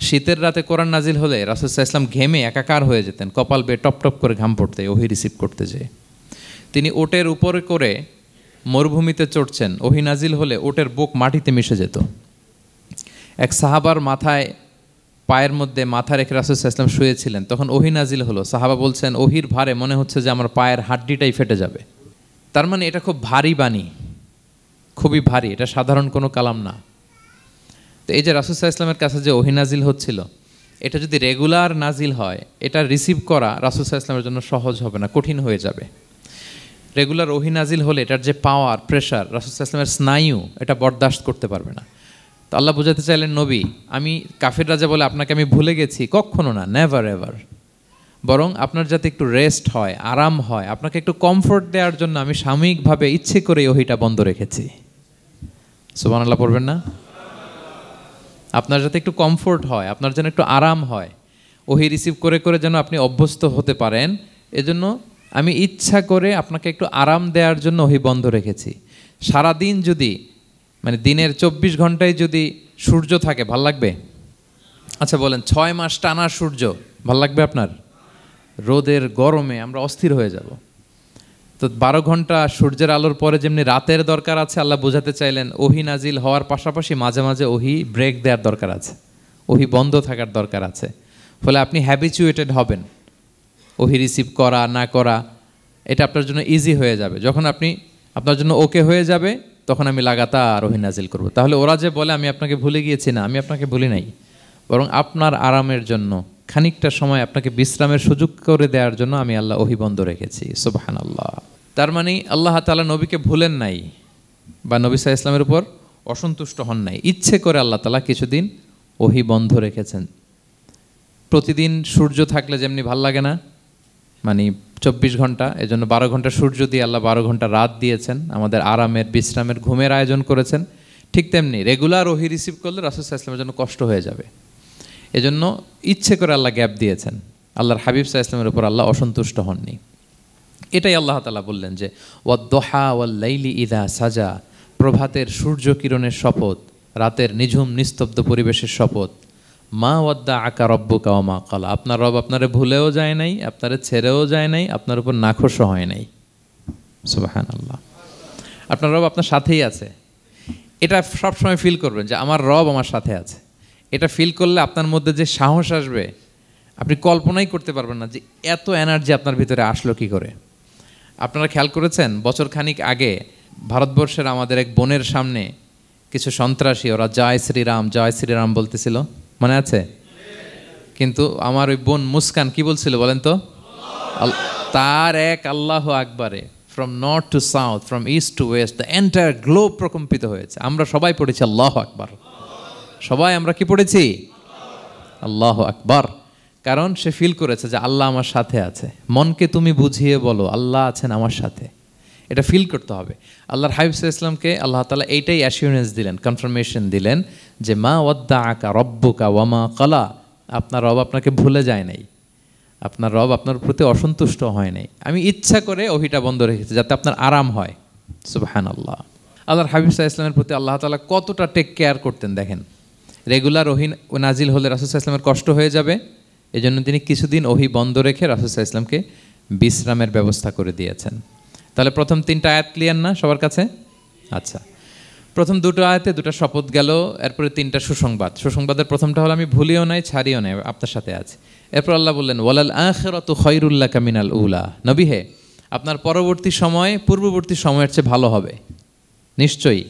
শীতের রাতে কোরআন নাজিল হলে রাসূল সাল্লাল্লাহু আলাইহি ওয়াসাল্লাম ঘেমে একাকার হয়ে যেতেন, কপাল বেয়ে টপ টপ করে ঘাম পড়তে ওহি রিসিভ করতে যেয়ে। তিনি ওটের উপরে করে মরুভূমিতে চড়ছেন, ওহি নাজিল হলে ওটের বুক মাটিতে মিশে যেত। এক সাহাবার মাথায়, পায়ের মধ্যে মাথা রেখে রাসূল সাল্লাল্লাহু আলাইহি ওয়াসাল্লাম শুয়েছিলেন, তখন ওহি নাজিল হলো, সাহাবা বলছেন ওহির ভারে মনে হচ্ছে যে আমার পায়ের হাড্ডিটাই ফেটে যাবে। তার মানে এটা খুব ভারী বাণী, খুবই ভারী, এটা সাধারণ কোনো কালাম না। তো এই যে রাসূল সাল্লাল্লাহু আলাইহি ওয়াসাল্লামের কাছে যে ওহি নাজিল হচ্ছিল, এটা যদি রেগুলার নাজিল হয়, এটা রিসিভ করা রাসূল সাল্লাল্লাহু আলাইহি ওয়াসাল্লামের জন্য সহজ হবে না, কঠিন হয়ে যাবে। রেগুলার ওহি নাজিল হলে এটার যে পাওয়ার, প্রেশার, রাসূল সাল্লাল্লাহু আলাইহি ওয়াসাল্লামের স্নায়ু এটা বরদাস্ত করতে পারবে না। তো আল্লাহ বোঝাতে চাইলেন নবী, আমি কাফির রাজা বলে আপনাকে আমি ভুলে গেছি, কখনো না, নেভার এভার। বরং আপনার যাতে একটু রেস্ট হয়, আরাম হয়, আপনাকে একটু কমফোর্ট দেওয়ার জন্য আমি সাময়িকভাবে ইচ্ছে করে ওহিটা বন্ধ রেখেছি। সুবহানাল্লাহ পড়বেন না? আপনার যাতে একটু কমফোর্ট হয়, আপনার যেন একটু আরাম হয়, ওহি রিসিভ করে করে যেন আপনি অভ্যস্ত হতে পারেন, এজন্য আমি ইচ্ছা করে আপনাকে একটু আরাম দেওয়ার জন্য ওহি বন্ধ রেখেছি। সারাদিন যদি, মানে দিনের 24 ঘন্টায় যদি সূর্য থাকে, ভাল লাগবে? আচ্ছা বলেন, 6 মাস টানা সূর্য ভাল লাগবে আপনার? রোদের গরমে আমরা অস্থির হয়ে যাব। তো 12 ঘন্টা সূর্যের আলোর পরে যেমনি রাতের দরকার আছে, আল্লাহ বোঝাতে চাইলেন ওহি নাজিল হওয়ার পাশাপাশি মাঝে মাঝে ওহি ব্রেক দেওয়ার দরকার আছে, ওহি বন্ধ থাকার দরকার আছে। ফলে আপনি হ্যাবিচুয়েটেড হবেন, ওহি রিসিভ করা না করা এটা আপনার জন্য ইজি হয়ে যাবে। যখন আপনি আপনার জন্য ওকে হয়ে যাবে, তখন আমি লাগাতার ওহি নাজিল করব। তাহলে ওরা যে বলে আমি আপনাকে ভুলে গিয়েছি, না, আমি আপনাকে ভুলি নাই, বরং আপনার আরামের জন্য খানিকটা সময় আপনাকে বিশ্রামের সুযোগ করে দেওয়ার জন্য আমি আল্লাহ ওহি বন্ধ রেখেছি। সুবহানাল্লাহ। তার মানে আল্লাহ তাআলা নবীকে ভুলেন নাই বা নবী সাল্লাল্লাহু আলাইহি ওয়াসাল্লামের উপর অসন্তুষ্ট হন নাই, ইচ্ছে করে আল্লাহ তাআলা কিছুদিন ওহি বন্ধ রেখেছেন। প্রতিদিন সূর্য থাকলে যেমনি ভাল লাগে না, মানে 24 ঘন্টা, এজন্য 12 ঘন্টা সূর্য দিয়ে আল্লাহ 12 ঘন্টা রাত দিয়েছেন, আমাদের আরামের, বিশ্রামের, ঘুমের আয়োজন করেছেন। ঠিক তেমনি রেগুলার ওহি রিসিভ করলে রাসূল সাল্লাল্লাহু আলাইহি ওয়াসাল্লামের জন্য কষ্ট হয়ে যাবে, এজন্য ইচ্ছে করে আল্লাহ গ্যাপ দিয়েছেন। আল্লাহর হাবিব সাল্লাল্লাহু আলাইহি ওয়াসাল্লামের উপর আল্লাহ অসন্তুষ্ট হননি। এটাই আল্লাহ তাআলা বললেন যে ওয়াদ-দুহা ওয়াল-লাইলি ইযা সাজা, প্রভাতের সূর্য কিরণের শপথ, রাতের নিঝুম নিস্তব্ধ পরিবেশের শপথ। মা ওয়াদ্দাআকা রাব্বুকা ওয়া মা ক্বালা, আপনার রব আপনারে ভুলেও যায় নাই, আপনারে ছেড়েও যায় নাই, আপনার উপর নাখোশও হয় নাই। সুবহানাল্লাহ। আপনার রব আপনার সাথেই আছে, এটা সবসময় ফিল করবেন যে আমার রব আমার সাথে আছে। এটা ফিল করলে আপনার মধ্যে যে সাহস আসবে, আপনি কল্পনাই করতে পারবেন না যে এত এনার্জি আপনার ভিতরে আসলো কি করে। আপনারা খেয়াল করেছেন, বছর খানিক আগে ভারতবর্ষের আমাদের এক বোনের সামনে কিছু সন্ত্রাসী, ওরা জয় শ্রীরাম জয় শ্রীরাম বলতেছিল, মনে আছে? কিন্তু আমার ওই বোন মুস্কান কি বলছিল বলেন তো? তার এক আল্লাহু আকবারে from north to south, from east to west, the entire globe প্রকম্পিত হয়েছে। আমরা সবাই পড়েছি আল্লাহু আকবার, সবাই আমরা কি পড়েছি? আল্লাহু আকবার। কারণ সে ফিল করেছে যে আল্লাহ আমার সাথে আছে। মনকে তুমি বুঝিয়ে বলো আল্লাহ আছেন আমার সাথে, এটা ফিল করতে হবে। আল্লাহর হাবিব সাল্লাল্লাহু আলাইহি ওয়াসাল্লামকে আল্লাহ তাআলা এইটাই অ্যাসিউরেন্স দিলেন, কনফার্মেশন দিলেন যে মা ওয়াদ্দাআকা রাব্বুকা ওয়া মা ক্বালা, আপনার রব আপনাকে ভুলে যায় নাই, আপনার রব আপনার প্রতি অসন্তুষ্ট হয় নাই। আমি ইচ্ছা করে ওহিটা বন্ধ রেখেছি যাতে আপনার আরাম হয়। সুবহানাল্লাহ। আল্লাহর হাবিব সাল্লাল্লাহু আলাইহি ওয়াসাল্লামের প্রতি আল্লাহ তাআলা কতটা টেক কেয়ার করতেন দেখেন। রেগুলার ওহি নাজিল হলে রাসূল সাল্লাল্লাহু আলাইহি ওয়াসাল্লামের কষ্ট হয়ে যাবে, এজন্য তিনি কিছুদিন ওহি বন্ধ রেখে রাসূল সাল্লাল্লাহু আলাইহি ওয়াসাল্লামকে বিশ্রামের ব্যবস্থা করে দিয়েছেন। তাহলে প্রথম 3টা আয়াত ক্লিয়ার না সবার কাছে? আচ্ছা, প্রথম 2টো আয়াতে 2টা শপথ গেল, এরপরে 3টা সুসংবাদ। সুসংবাদের প্রথমটা হলো আমি ভুলিও নাই ছাড়িও নাই, আপনার সাথে আছে। এরপর আল্লাহ বললেন ওয়ালাল আখিরাতু খায়রুল লাকা মিনাল উলা, নবী হে আপনার পরবর্তী সময় পূর্ববর্তী সময়ের চেয়ে ভালো হবে, নিশ্চয়ই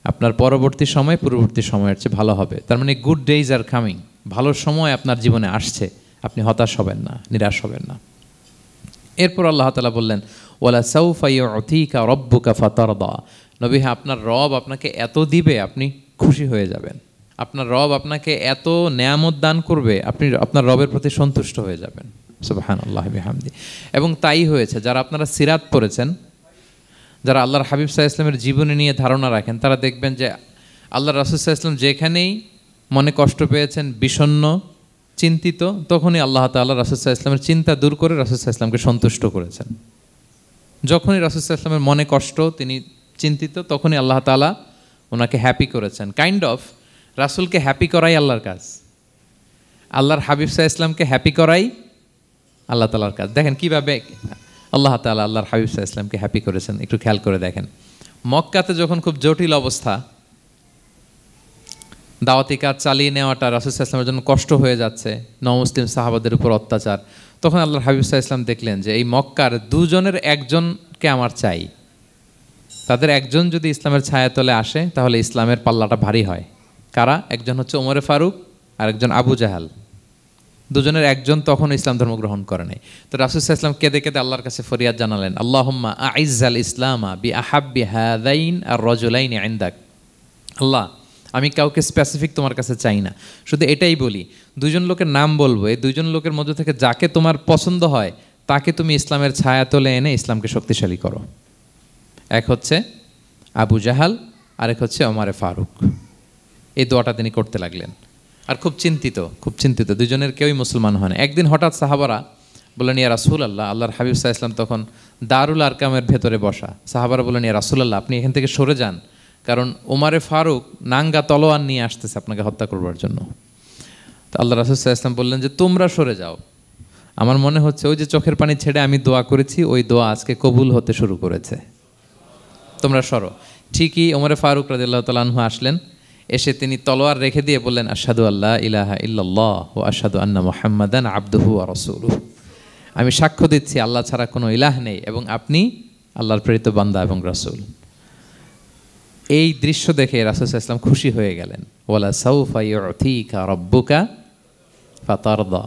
আপনার পরবর্তী সময় পূর্ববর্তী সময়ের চেয়ে ভালো হবে। তার মানে গুড ডেইজ আর কামিং, ভালো সময় আপনার জীবনে আসছে, আপনি হতাশ হবেন না, নিরাশ হবেন না। এরপর আল্লাহ তাআলা বললেন ওয়ালা সাউফা ইউতিকা রাব্বুকা ফাতারদা, নবী হ্যাঁ আপনার রব আপনাকে এত দিবে আপনি খুশি হয়ে যাবেন, আপনার রব আপনাকে এত নেয়ামত দান করবে আপনি আপনার রবের প্রতি সন্তুষ্ট হয়ে যাবেন। সুবহানাল্লাহি বিহামদি। এবং তাই হয়েছে। যারা আপনারা সিরাত পড়েছেন, যারা আল্লাহর হাবিব সাল্লাল্লাহু আলাইহি ওয়াসাল্লামের জীবনী নিয়ে ধারণা রাখেন, তারা দেখবেন যে আল্লাহর রাসূল সাল্লাল্লাহু আলাইহি ওয়াসাল্লাম যেখানেই মনে কষ্ট পেয়েছেন, বিষণ্ণ, চিন্তিত, তখনই আল্লাহ তাআলা রাসূল সাল্লাল্লাহু আলাইহি ওয়াসাল্লামের চিন্তা দূর করে রাসূল সাল্লাল্লাহু আলাইহি ওয়াসাল্লামকে সন্তুষ্ট করেছেন। যখনই রাসূল সাল্লাল্লাহু আলাইহি ওয়াসাল্লামের মনে কষ্ট, তিনি চিন্তিত, তখনই আল্লাহ তাআলা ওনাকে হ্যাপি করেছেন। কাইন্ড অফ রাসূলকে হ্যাপি করাই আল্লাহর কাজ, আল্লাহর হাবিব সাল্লাল্লাহু আলাইহি ওয়াসাল্লামকে হ্যাপি করাই আল্লাহ তাআলার কাজ। দেখেন কীভাবে আল্লাহ তাআলা আল্লাহর হাবিব সাল্লাল্লাহু আলাইহি ওয়াসাল্লামকে হ্যাপি করেছেন, একটু খেয়াল করে দেখেন। মক্কাতে যখন খুব জটিল অবস্থা, দাওয়াতি কাজ চালিয়ে নেওয়াটা রাসূল সাল্লাল্লাহু আলাইহি ওয়াসাল্লামের জন্য কষ্ট হয়ে যাচ্ছে, নমুসলিম সাহাবাদের উপর অত্যাচার, তখন আল্লাহর হাবিব সাল্লাল্লাহু আলাইহি ওয়াসাল্লাম দেখলেন যে এই মক্কার দুজনের একজনকে আমার চাই, তাদের একজন যদি ইসলামের ছায়াতলে আসে তাহলে ইসলামের পাল্লাটা ভারী হয়। কারা? একজন হচ্ছে ওমরে ফারুক আর একজন আবু জাহাল। দুজনের একজন তখন ইসলাম ধর্ম গ্রহণ করে নাই। তো রাসূল সাল্লাল্লাহু আলাইহি ওয়াসাল্লাম কেঁদে কেঁদে আল্লাহর কাছে ফরিয়াদ জানালেন, আল্লাহুম্মা আইজ্জাল ইসলামা বি আহাব্বি হাযাইন আর রাজুলাইনি ইনদাক। আল্লাহ, আমি কাউকে স্পেসিফিক তোমার কাছে চাই না, শুধু এটাই বলি, দুজন লোকের নাম বলবো, এই দুজন লোকের মধ্যে থেকে যাকে তোমার পছন্দ হয় তাকে তুমি ইসলামের ছায়াতলে এনে ইসলামকে শক্তিশালী করো। এক হচ্ছে আবু জাহাল, আরেক হচ্ছে ওমরে ফারুক। এই দোয়াটা তিনি করতে লাগলেন, আর খুব চিন্তিত, দুজনের কেউই মুসলমান হয় না। একদিন হঠাৎ সাহাবারা বললেন, ইয়া রাসূলুল্লাহ, আল্লাহর হাবিব সাল্লাল্লাহু আলাইহি ওয়াসাল্লাম তখন দারুল আরকামের ভেতরে বসা। সাহাবারা বললেন, ইয়া রাসূলুল্লাহ, আপনি এখান থেকে সরে যান, কারণ ওমরে ফারুক নাঙ্গা তলোয়ার নিয়ে আসতেছে আপনাকে হত্যা করবার জন্য। তো আল্লাহ রাসূল সাল্লাল্লাহু আলাইহি ওয়াসাল্লাম বললেন যে তোমরা সরে যাও, আমার মনে হচ্ছে ওই যে চোখের পানি ছেড়ে আমি দোয়া করেছি, ওই দোয়া আজকে কবুল হতে শুরু করেছে, তোমরা সরো। ঠিকই ওমরে ফারুক রাদিয়াল্লাহু তাআলা আনহু আসলেন, এসে তিনি তলোয়ার রেখে দিয়ে বললেন, আশহাদু আল্লা ইলাহা ইল্লাল্লাহ ওয়া আশহাদু আন্না মুহাম্মাদান আবদুহু ওয়া রাসূলুহু, আমি সাক্ষ্য দিচ্ছি আল্লাহ ছাড়া কোনো ইলাহ নেই এবং আপনি আল্লাহর প্রেরিত বান্দা এবং রাসূল। এই দৃশ্য দেখে রাসূল সাল্লাল্লাহু আলাইহি ওয়াসাল্লাম খুশি হয়ে গেলেন। ওয়ালা সাউফা ইউতিকা রাব্বুকা ফাতারদা,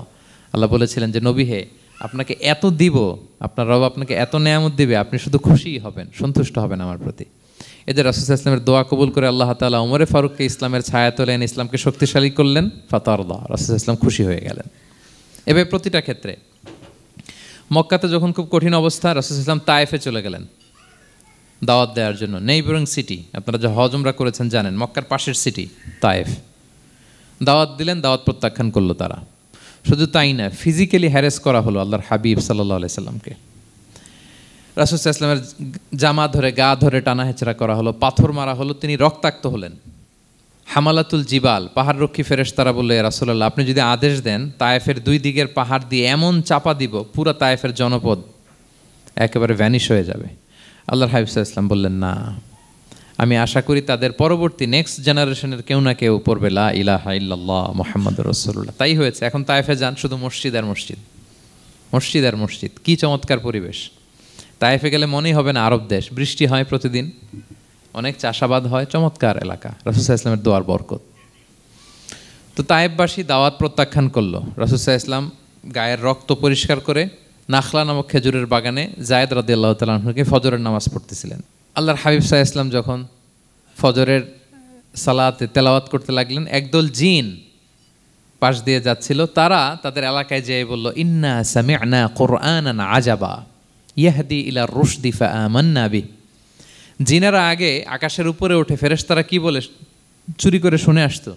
আল্লাহ বলেছিলেন যে নবী হে, আপনাকে এত দিব, আপনার রব আপনাকে এত নেয়ামত দিবে, আপনি শুধু খুশিই হবেন, সন্তুষ্ট হবেন আমার প্রতি। এদের রাসূল সাল্লাল্লাহু আলাইহি ওয়াসাল্লামের দোয়া কবুল করে আল্লাহ তাআলা ওমরে ফারুককে ইসলামের ছায়াতলে এনে ইসলামকে শক্তিশালী করলেন। ফাতারদা, রাসূল সাল্লাল্লাহু আলাইহি ওয়াসাল্লাম খুশি হয়ে গেলেন। এভাবে প্রতিটা ক্ষেত্রে। মক্কাতে যখন খুব কঠিন অবস্থা, রাসূল সাল্লাল্লাহু আলাইহি ওয়াসাল্লাম তায়েফে চলে গেলেন দাওয়াত দেওয়ার জন্য। নেইবারিং সিটি, আপনারা যে হজ উমরা করেছেন জানেন, মক্কার পাশের সিটি তায়েফ। দাওয়াত দিলেন, দাওয়াত প্রত্যাখ্যান করলো তারা। শুধু তাই না, ফিজিক্যালি হ্যারেস করা হলো আল্লাহর হাবিব সাল্লাল্লাহু আলাইহি সাল্লামকে। রাসূল সাল্লাল্লাহু আলাইহি ওয়াসাল্লামের জামা ধরে, গা ধরে টানা হেঁচড়া করা হলো, পাথর মারা হলো, তিনি রক্তাক্ত হলেন। হামালাতুল জিবাল, পাহাড়রক্ষী ফেরেশতারা বলল, ইয়া রাসূলুল্লাহ, আপনি যদি আদেশ দেন তায়েফের দুই দিকের পাহাড় দিয়ে এমন চাপা দিব, পুরো তায়েফের জনপদ একেবারে ভ্যানিশ হয়ে যাবে। আল্লাহর হাবিব সাল্লাল্লাহু আলাইহি ওয়াসাল্লাম বললেন, না, আমি আশা করি তাদের পরবর্তী নেক্সট জেনারেশনের কেউ না কেউ পড়বে লা ইলাহা ইল্লাল্লাহ মুহাম্মাদুর রাসূলুল্লাহ। তাই হয়েছে। এখন তায়েফে যান, শুধু মসজিদ আর মসজিদ, মসজিদ আর মসজিদ। কী চমৎকার পরিবেশ! তায়েফে গেলে মনেই হবে না আরব দেশ। বৃষ্টি হয় প্রতিদিন, অনেক চাষাবাদ হয়, চমৎকার এলাকা, রাসূল সাল্লাল্লাহু আলাইহি ওয়াসাল্লামের দোয়ার বরকত। তো তায়েফবাসী দাওয়াত প্রত্যাখ্যান করলো। রাসূল সাল্লাল্লাহু আলাইহি ওয়াসাল্লাম গায়ের রক্ত পরিষ্কার করে নাখলা নামক খেজুরের বাগানে যায়েদ রাদিয়াল্লাহু তাআলা আনহুকে ফজরের নামাজ পড়তেছিলেন। আল্লাহর হাবিব সাল্লাল্লাহু আলাইহি ওয়াসাল্লাম যখন ফজরের সালাতে তেলাওয়াত করতে লাগলেন, একদল জিন পাশ দিয়ে যাচ্ছিল, তারা তাদের এলাকায় যেয়ে বলল, ইন্না সামি'না কুরআনান আজাবা ইয়াহদি ইলা রুশদি ফাআমান্না বিহি। জিনেরা আগে আকাশের উপরে ওঠে, ফেরেশতারা কি বলে চুরি করে শুনে আসতো।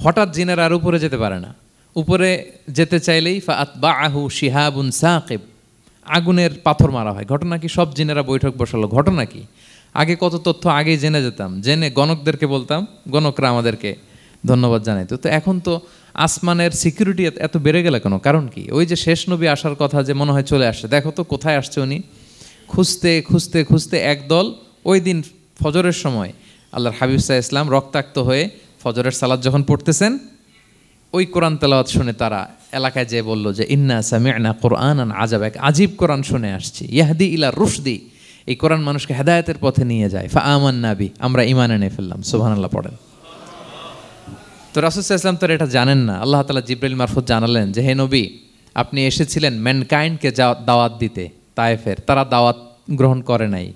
হঠাৎ জিনেরা আর উপরে যেতে পারে না, উপরে যেতে চাইলেই ফাআতবাআহু শিহাবুন সাকিব, আগুনের পাথর মারা হয়। ঘটনা কি? সব জিনেরা বৈঠক বসালো। ঘটনা কি? আগে কত তথ্য আগেই জেনে যেতাম, জেনে গণকদেরকে বলতাম, গণকরা আমাদেরকে ধন্যবাদ জানাইতো। তো এখন তো আসমানের সিকিউরিটি এত বেড়ে গেল কেন? কারণ কি? ওই যে শেষ নবী আসার কথা যে মনে হয় চলে আসছে, দেখো তো কোথায় আসছে উনি। খুঁজতে খুঁজতে খুঁজতে একদল ওই দিন ফজরের সময় আল্লাহর হাবিব সাল্লাল্লাহু আলাইহি ওয়াসাল্লাম রক্তাক্ত হয়ে ফজরের সালাত যখন পড়তেছেন, ওই কোরআন তেলাওয়াত শুনে তারা এলাকায় যেয়ে বলল যে ইন্না সামি'না কুরআনান আজাবা, এক আজীব কোরআন শুনে আসছি, ইয়াহদি ইলা রুশদি, এই কোরআন মানুষকে হেদায়েতের পথে নিয়ে যায়। ফা আমান্না বি, আমরা ঈমান এনে ফেললাম। সুবহানাল্লাহ পড়েন। তো রাসূল সাল্লাল্লাহু আলাইহি ওয়াসাল্লাম তো এটা জানেন না। আল্লাহ তাআলা জিবরাইল মারফত জানালেন যে হে নবী, আপনি এসেছিলেন ম্যানকাইন্ডকে দাওয়াত দিতে তায়েফের, তারা দাওয়াত গ্রহণ করে নাই,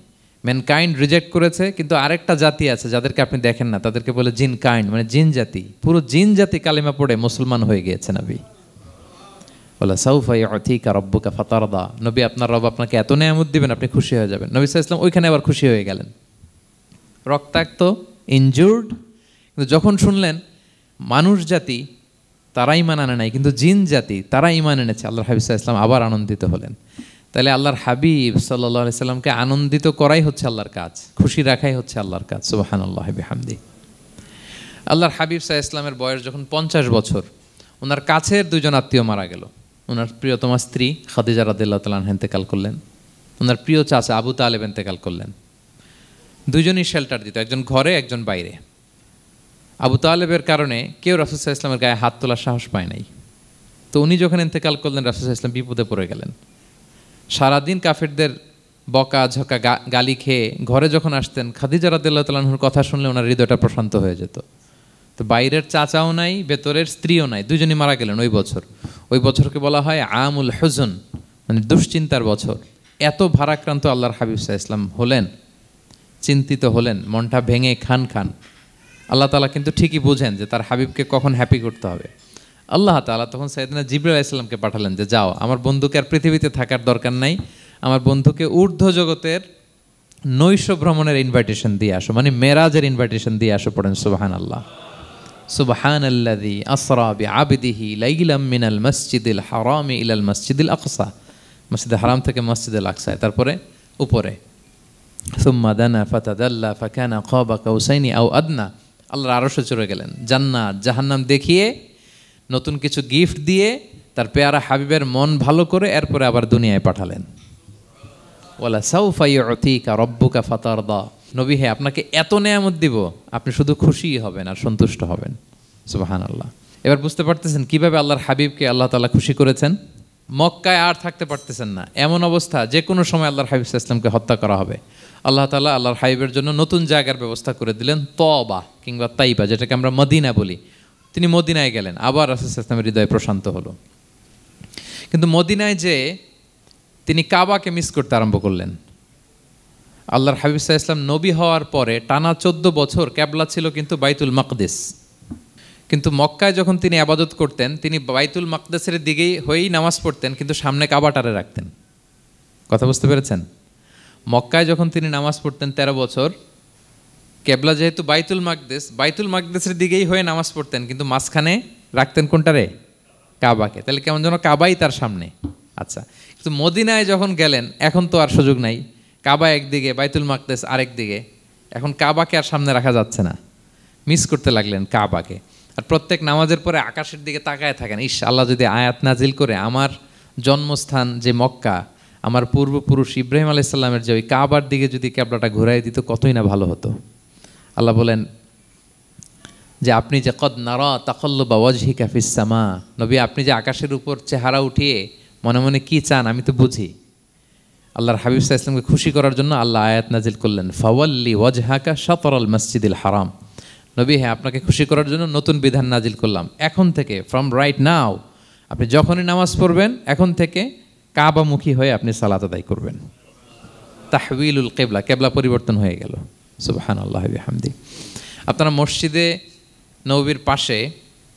ম্যানকাইন্ড রিজেক্ট করেছে। কিন্তু আরেকটা জাতি আছে যাদেরকে আপনি দেখেন না, তাদেরকে বলে জিন কাইন্ড, মানে জিন জাতি। পুরো জিন জাতি কালিমা পড়ে মুসলমান হয়ে গিয়েছে নবী। বলে সাউফা ইউতিকা রাব্বুকা ফাতারদা, নবী আপনার রব আপনাকে এত নেয়ামত দিবেন আপনি খুশি হয়ে যাবেন। নবী সাল্লাল্লাহু আলাইহি ওয়াসাল্লাম ওইখানে আবার খুশি হয়ে গেলেন, রক্তাক্ত, ইনজুর্ড। কিন্তু যখন শুনলেন মানুষ জাতি তারা ঈমান আনে নাই, কিন্তু জিন জাতি তারা ঈমান এনেছে, আল্লাহর হাবিব সাল্লাল্লাহু আলাইহি ওয়াসাল্লাম আবার আনন্দিত হলেন। তাহলে আল্লাহর হাবিব সাল্লাল্লাহু আলাইহি সাল্লামকে আনন্দিত করাই হচ্ছে আল্লাহর কাজ, খুশি রাখাই হচ্ছে আল্লাহর কাজ। সুবহানাল্লাহি বিহামদি। আল্লাহর হাবিব সাল্লাল্লাহু আলাইহি সাল্লামের বয়স যখন 50 বছর, ওনার কাছের দুজন আত্মীয় মারা গেল। ওনার প্রিয়তমা স্ত্রী খাদিজা রাদিয়াল্লাহু তাআলা আনহা ইন্তেকাল করলেন, ওনার প্রিয় চাচা আবু তালেব ইন্তেকাল করলেন। দুজনই শেল্টার দিত, একজন ঘরে একজন বাইরে। আবু তালেবের কারণে কেউ রাসূল সাল্লাল্লাহু আলাইহি সাল্লামের গায়ে হাত তোলার সাহস পায় নাই। তো উনি যখন ইন্তেকাল করলেন, রাসূল সাল্লাল্লাহু আলাইহি সাল্লাম বিপদে পড়ে গেলেন। সারাদিন কাফেরদের বকা ঝকা গালি খেয়ে ঘরে যখন আসতেন, খাদিজা রাদিয়াল্লাহু তাআলা আনহার কথা শুনলে ওনার হৃদয়টা প্রশান্ত হয়ে যেত। তো বাইরের চাচাও নাই, ভেতরের স্ত্রীও নাই, দুজনই মারা গেলেন ওই বছর। ওই বছরকে বলা হয় আমুল হুজন, মানে দুশ্চিন্তার বছর। এত ভারাক্রান্ত আল্লাহর হাবিব সাল্লাল্লাহু আলাইহি সাল্লাম হলেন, চিন্তিত হলেন, মনটা ভেঙে খান খান। আল্লাহ তাআলা কিন্তু ঠিকই বুঝেন যে তার হাবিবকে কখন হ্যাপি করতে হবে। আল্লাহ তাআলা তখন সাইয়েদনা জিবরাইল আলাইহিস সালামকে পাঠালেন যে যাও, আমার বন্ধুকে আর পৃথিবীতে থাকার দরকার নাই, আমার বন্ধুকে ঊর্ধ্ব জগতের নৈশ ভ্রমণের ইনভাইটেশন দিয়ে আসো, মানে মেরাজের ইনভাইটেশন দিয়ে আসো। পড়েন সুবহানাল্লাহ। সুবহানাল্লাযী আসরা বিআবদিহি লাইলাম মিনাল মসজিদিল হারামি ইলাল মসজিদিল আকসা, মসজিদে হারাম থেকে মসজিদুল আকসায়, তারপরে উপরে সুম্মা দানা ফাতাদাল্লা ফাকানা কাবা কাউসাইনি আও আদনা। আল্লাহর আরশে চড়ে গেলেন, জান্নাত জাহান্নাম দেখিয়ে, নতুন কিছু গিফট দিয়ে, তার পেয়ারা হাবিবের মন ভালো করে এরপরে আবার দুনিয়ায় পাঠালেন। ওয়ালা সাউফা ইউতিকা রাব্বুকা ফাতারদা, নবী হে আপনাকে এত নেয়ামত দিব, আপনি শুধু খুশিই হবেন আর সন্তুষ্ট হবেন। সুবহানাল্লাহ। এবার বুঝতে পারতেছেন কিভাবে আল্লাহর হাবিবকে আল্লাহ তাআলা খুশি করেছেন। মক্কায় আর থাকতে পারতেছেন না, এমন অবস্থা যে কোনো সময় আল্লাহর হাবিব সাল্লাল্লাহু আলাইহি ওয়াসাল্লামকে হত্যা করা হবে। আল্লাহ তাআলা আল্লাহর হাবিবের জন্য নতুন জায়গার ব্যবস্থা করে দিলেন, তওবা কিংবা তাইবা, যেটাকে আমরা মদিনা বলি। তিনি মদিনায় গেলেন, আবার রাসূল সাল্লাল্লাহু আলাইহি ওয়াসাল্লামের হৃদয় প্রশান্ত হলো। কিন্তু মদিনায় যে তিনি কাবাকে মিস করতে আরম্ভ করলেন। আল্লাহর হাবিব সাল্লাল্লাহু আলাইহি ওয়াসাল্লাম নবী হওয়ার পরে টানা 14 বছর কিবলা ছিল কিন্তু বাইতুল মাকদিস। কিন্তু মক্কায় যখন তিনি ইবাদত করতেন, তিনি বাইতুল মাকদিসের দিকেই হয়েই নামাজ পড়তেন, কিন্তু সামনে কাবাটারে রাখতেন। কথা বুঝতে পেরেছেন? মক্কায় যখন তিনি নামাজ পড়তেন 13 বছর, কিবলা যেহেতু বাইতুল মাকদিসের দিকেই হয়ে নামাজ পড়তেন, কিন্তু মাঝখানে রাখতেন কোনটারে? কাবাকে। তাহলে কেমন যেন কাবাই তার সামনে। আচ্ছা, কিন্তু মদিনায় যখন গেলেন, এখন তো আর সুযোগ নাই, কাবা একদিকে, বাইতুল মাকদিস আরেক দিকে, এখন কাবাকে আর সামনে রাখা যাচ্ছে না। মিস করতে লাগলেন কাবাকে। আর প্রত্যেক নামাজের পরে আকাশের দিকে তাকায় থাকেন, ইস আল্লাহ যদি আয়াত নাজিল করে আমার জন্মস্থান যে মক্কা, আমার পূর্বপুরুষ ইব্রাহিম আলাইহিস সালামের যে ওই কাবার দিকে যদি কিবলাটা ঘুরাই দিত, কতই না ভালো হতো। আল্লাহ বলেন যে আপনি যে কদ নারা তাকাল্লুবা ওয়াজহিকা ফিস সামা, নবী আপনি যে আকাশের উপর চেহারা উঠিয়ে মনে মনে কি চান আমি তো বুঝি। আল্লাহর হাবিব সাল্লাল্লাহু আলাইহি ওয়াসাল্লামকে খুশি করার জন্য আল্লাহ আয়াত নাজিল করলেন, ফাওয়াল্লি ওয়াজহাকা শাতরাল মসজিদিল হারাম। নবী হ্যাঁ, আপনাকে খুশি করার জন্য নতুন বিধান নাজিল করলাম। এখন থেকে, ফ্রম রাইট নাও, আপনি যখনই নামাজ পড়বেন এখন থেকে কাবামুখী হয়ে আপনি সালাত আদায় করবেন। তাহউইলুল কিবলা, কিবলা পরিবর্তন হয়ে গেল। সুবহানাল্লাহি ওয়া বিহামদি। আপনারা মসজিদে নববীর পাশে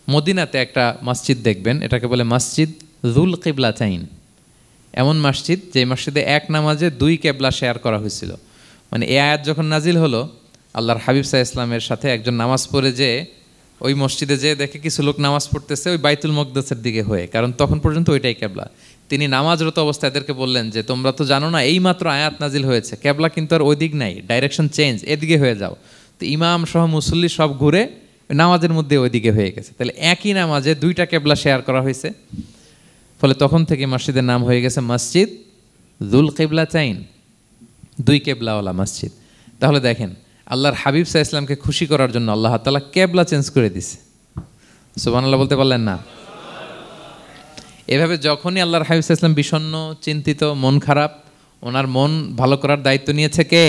মদিনাতে একটা মসজিদ দেখবেন, এটাকে বলে মসজিদ যুল কিবলাতাইন। এমন মসজিদ যে মসজিদে এক নামাজে 2 কিবলা শেয়ার করা হয়েছিল। মানে এই আয়াত যখন নাজিল হলো, আল্লাহর হাবিব সাল্লাল্লাহু আলাইহি ওয়াসাল্লামের সাথে একজন নামাজ পড়ে যে ওই মসজিদে যে দেখে কিছু লোক নামাজ পড়তেছে ওই বাইতুল মাকদিসের দিকে হয়ে, কারণ তখন পর্যন্ত ওইটাই কিবলা। তিনি নামাজরত অবস্থায় এদেরকে বললেন যে তোমরা তো জানো না এই মাত্র আয়াত নাজিল হয়েছে, কিবলা কিন্তু আর ওই দিক নাই, ডাইরেকশন চেঞ্জ, এদিকে হয়ে যাও। তো ইমাম সহ মুসল্লি সব ঘুরে নামাজের মধ্যে ওইদিকে হয়ে গেছে। তাহলে একই নামাজে 2টা কিবলা শেয়ার করা হয়েছে, ফলে তখন থেকে মসজিদের নাম হয়ে গেছে মসজিদ যুল কিবলাতাইন, 2 কিবলাওয়ালা মসজিদ। তাহলে দেখেন আল্লাহর হাবিব সাল্লাল্লাহু আলাইহি ওয়াসাল্লামকে খুশি করার জন্য আল্লাহ তাআলা কিবলা চেঞ্জ করে দিছে। সুবহানাল্লাহ বলতে পারলেন না? এভাবে যখনই আল্লাহর হাবিব সাল্লাল্লাহু আলাইহি ওয়াসাল্লাম বিষণ্ণ, চিন্তিত, মন খারাপ, ওনার মন ভালো করার দায়িত্ব নিয়েছে কে?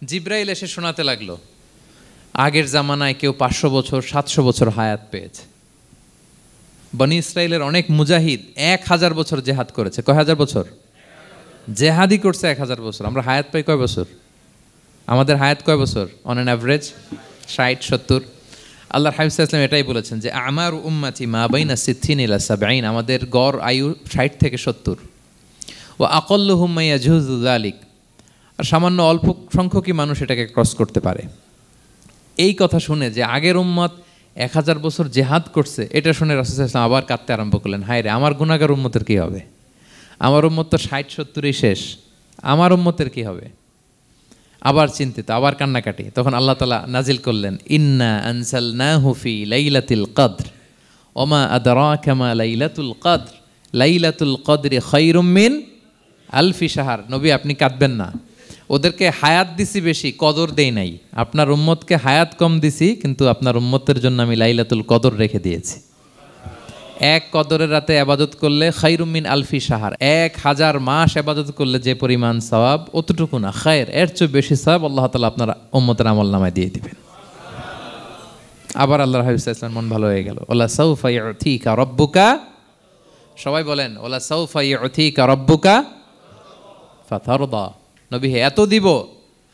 জিব্রাইল এসে শোনাতে লাগলো, আগের জামানায় কেউ 500 বছর 700 বছর হায়াত পেয়েছে। বনি ইসরাইলের অনেক মুজাহিদ 1000 বছর জেহাদ করেছে। কয় হাজার বছর? জেহাদি করছে 1000 বছর। আমরা হায়াত পাই কয় বছর? আমাদের হায়াত কয় বছর অন অ্যান অ্যাভারেজ? 60-70। আল্লাহর হাবিব সাল্লাল্লাহু আলাইহি ওয়াসাল্লাম এটাই বলেছেন যে আমার উম্মতি মা বাইনা 60 ইলা 70, আমাদের গড় আয়ু 60 থেকে 70। ওয়া আকাল্লুহুম মা ইয়াজুযু যালিক, আর সামান্য অল্প সংখ্যকই মানুষ এটাকে ক্রস করতে পারে। এই কথা শুনে যে আগের উম্মত 1000 বছর জেহাদ করছে, এটা শুনে রাসূল সাল্লাল্লাহু আলাইহি ওয়াসাল্লাম আবার কাঁদতে আরম্ভ করলেন, হায় রে আমার গুনাহগার উম্মতের কি হবে? আমার উম্মত তো 60-70-ই শেষ, আমার উম্মতের কি হবে? আবার চিন্তিত, আবার কান্নাকাটি। তখন আল্লাহ তাআলা নাজিল করলেন, ইন্না আনসালনাহু ফি লাইলাতিল কদর ওমা আদরাকা মা লাইলাতুল কদর লাইলাতুল কদরি খায়রুম মিন আলফি শাহর। নবী আপনি কাঁদবেন না, ওদেরকে হায়াত দিছি বেশি, কদর দেই নাই। আপনার উম্মতকে হায়াত কম দিছি, কিন্তু আপনার উম্মতের জন্য আমি লাইলাতুল কদর রেখে দিয়েছি। এক কদরের রাতে আবাদত করলে খায়রুম মিন আলফি শাহর, 1000 মাস আবাদত করলে যে পরিমাণ সওয়াব, অতটুকু না, খায়ের এর চেয়ে বেশি সওয়াব আল্লাহ তাআলা আপনার উম্মতের আমলনামায় দিয়ে দিবেন। আবার আল্লাহর হাবিব সাল্লাল্লাহু আলাইহি ওয়াসাল্লাম মন ভালো হয়ে গেল। ওয়ালা সাউফা ইউতিকা রাব্বুকা, সবাই বলেন ওয়ালা সাউফা ইউতিকা রাব্বুকা ফাতারদা। নবী হে এত দিব,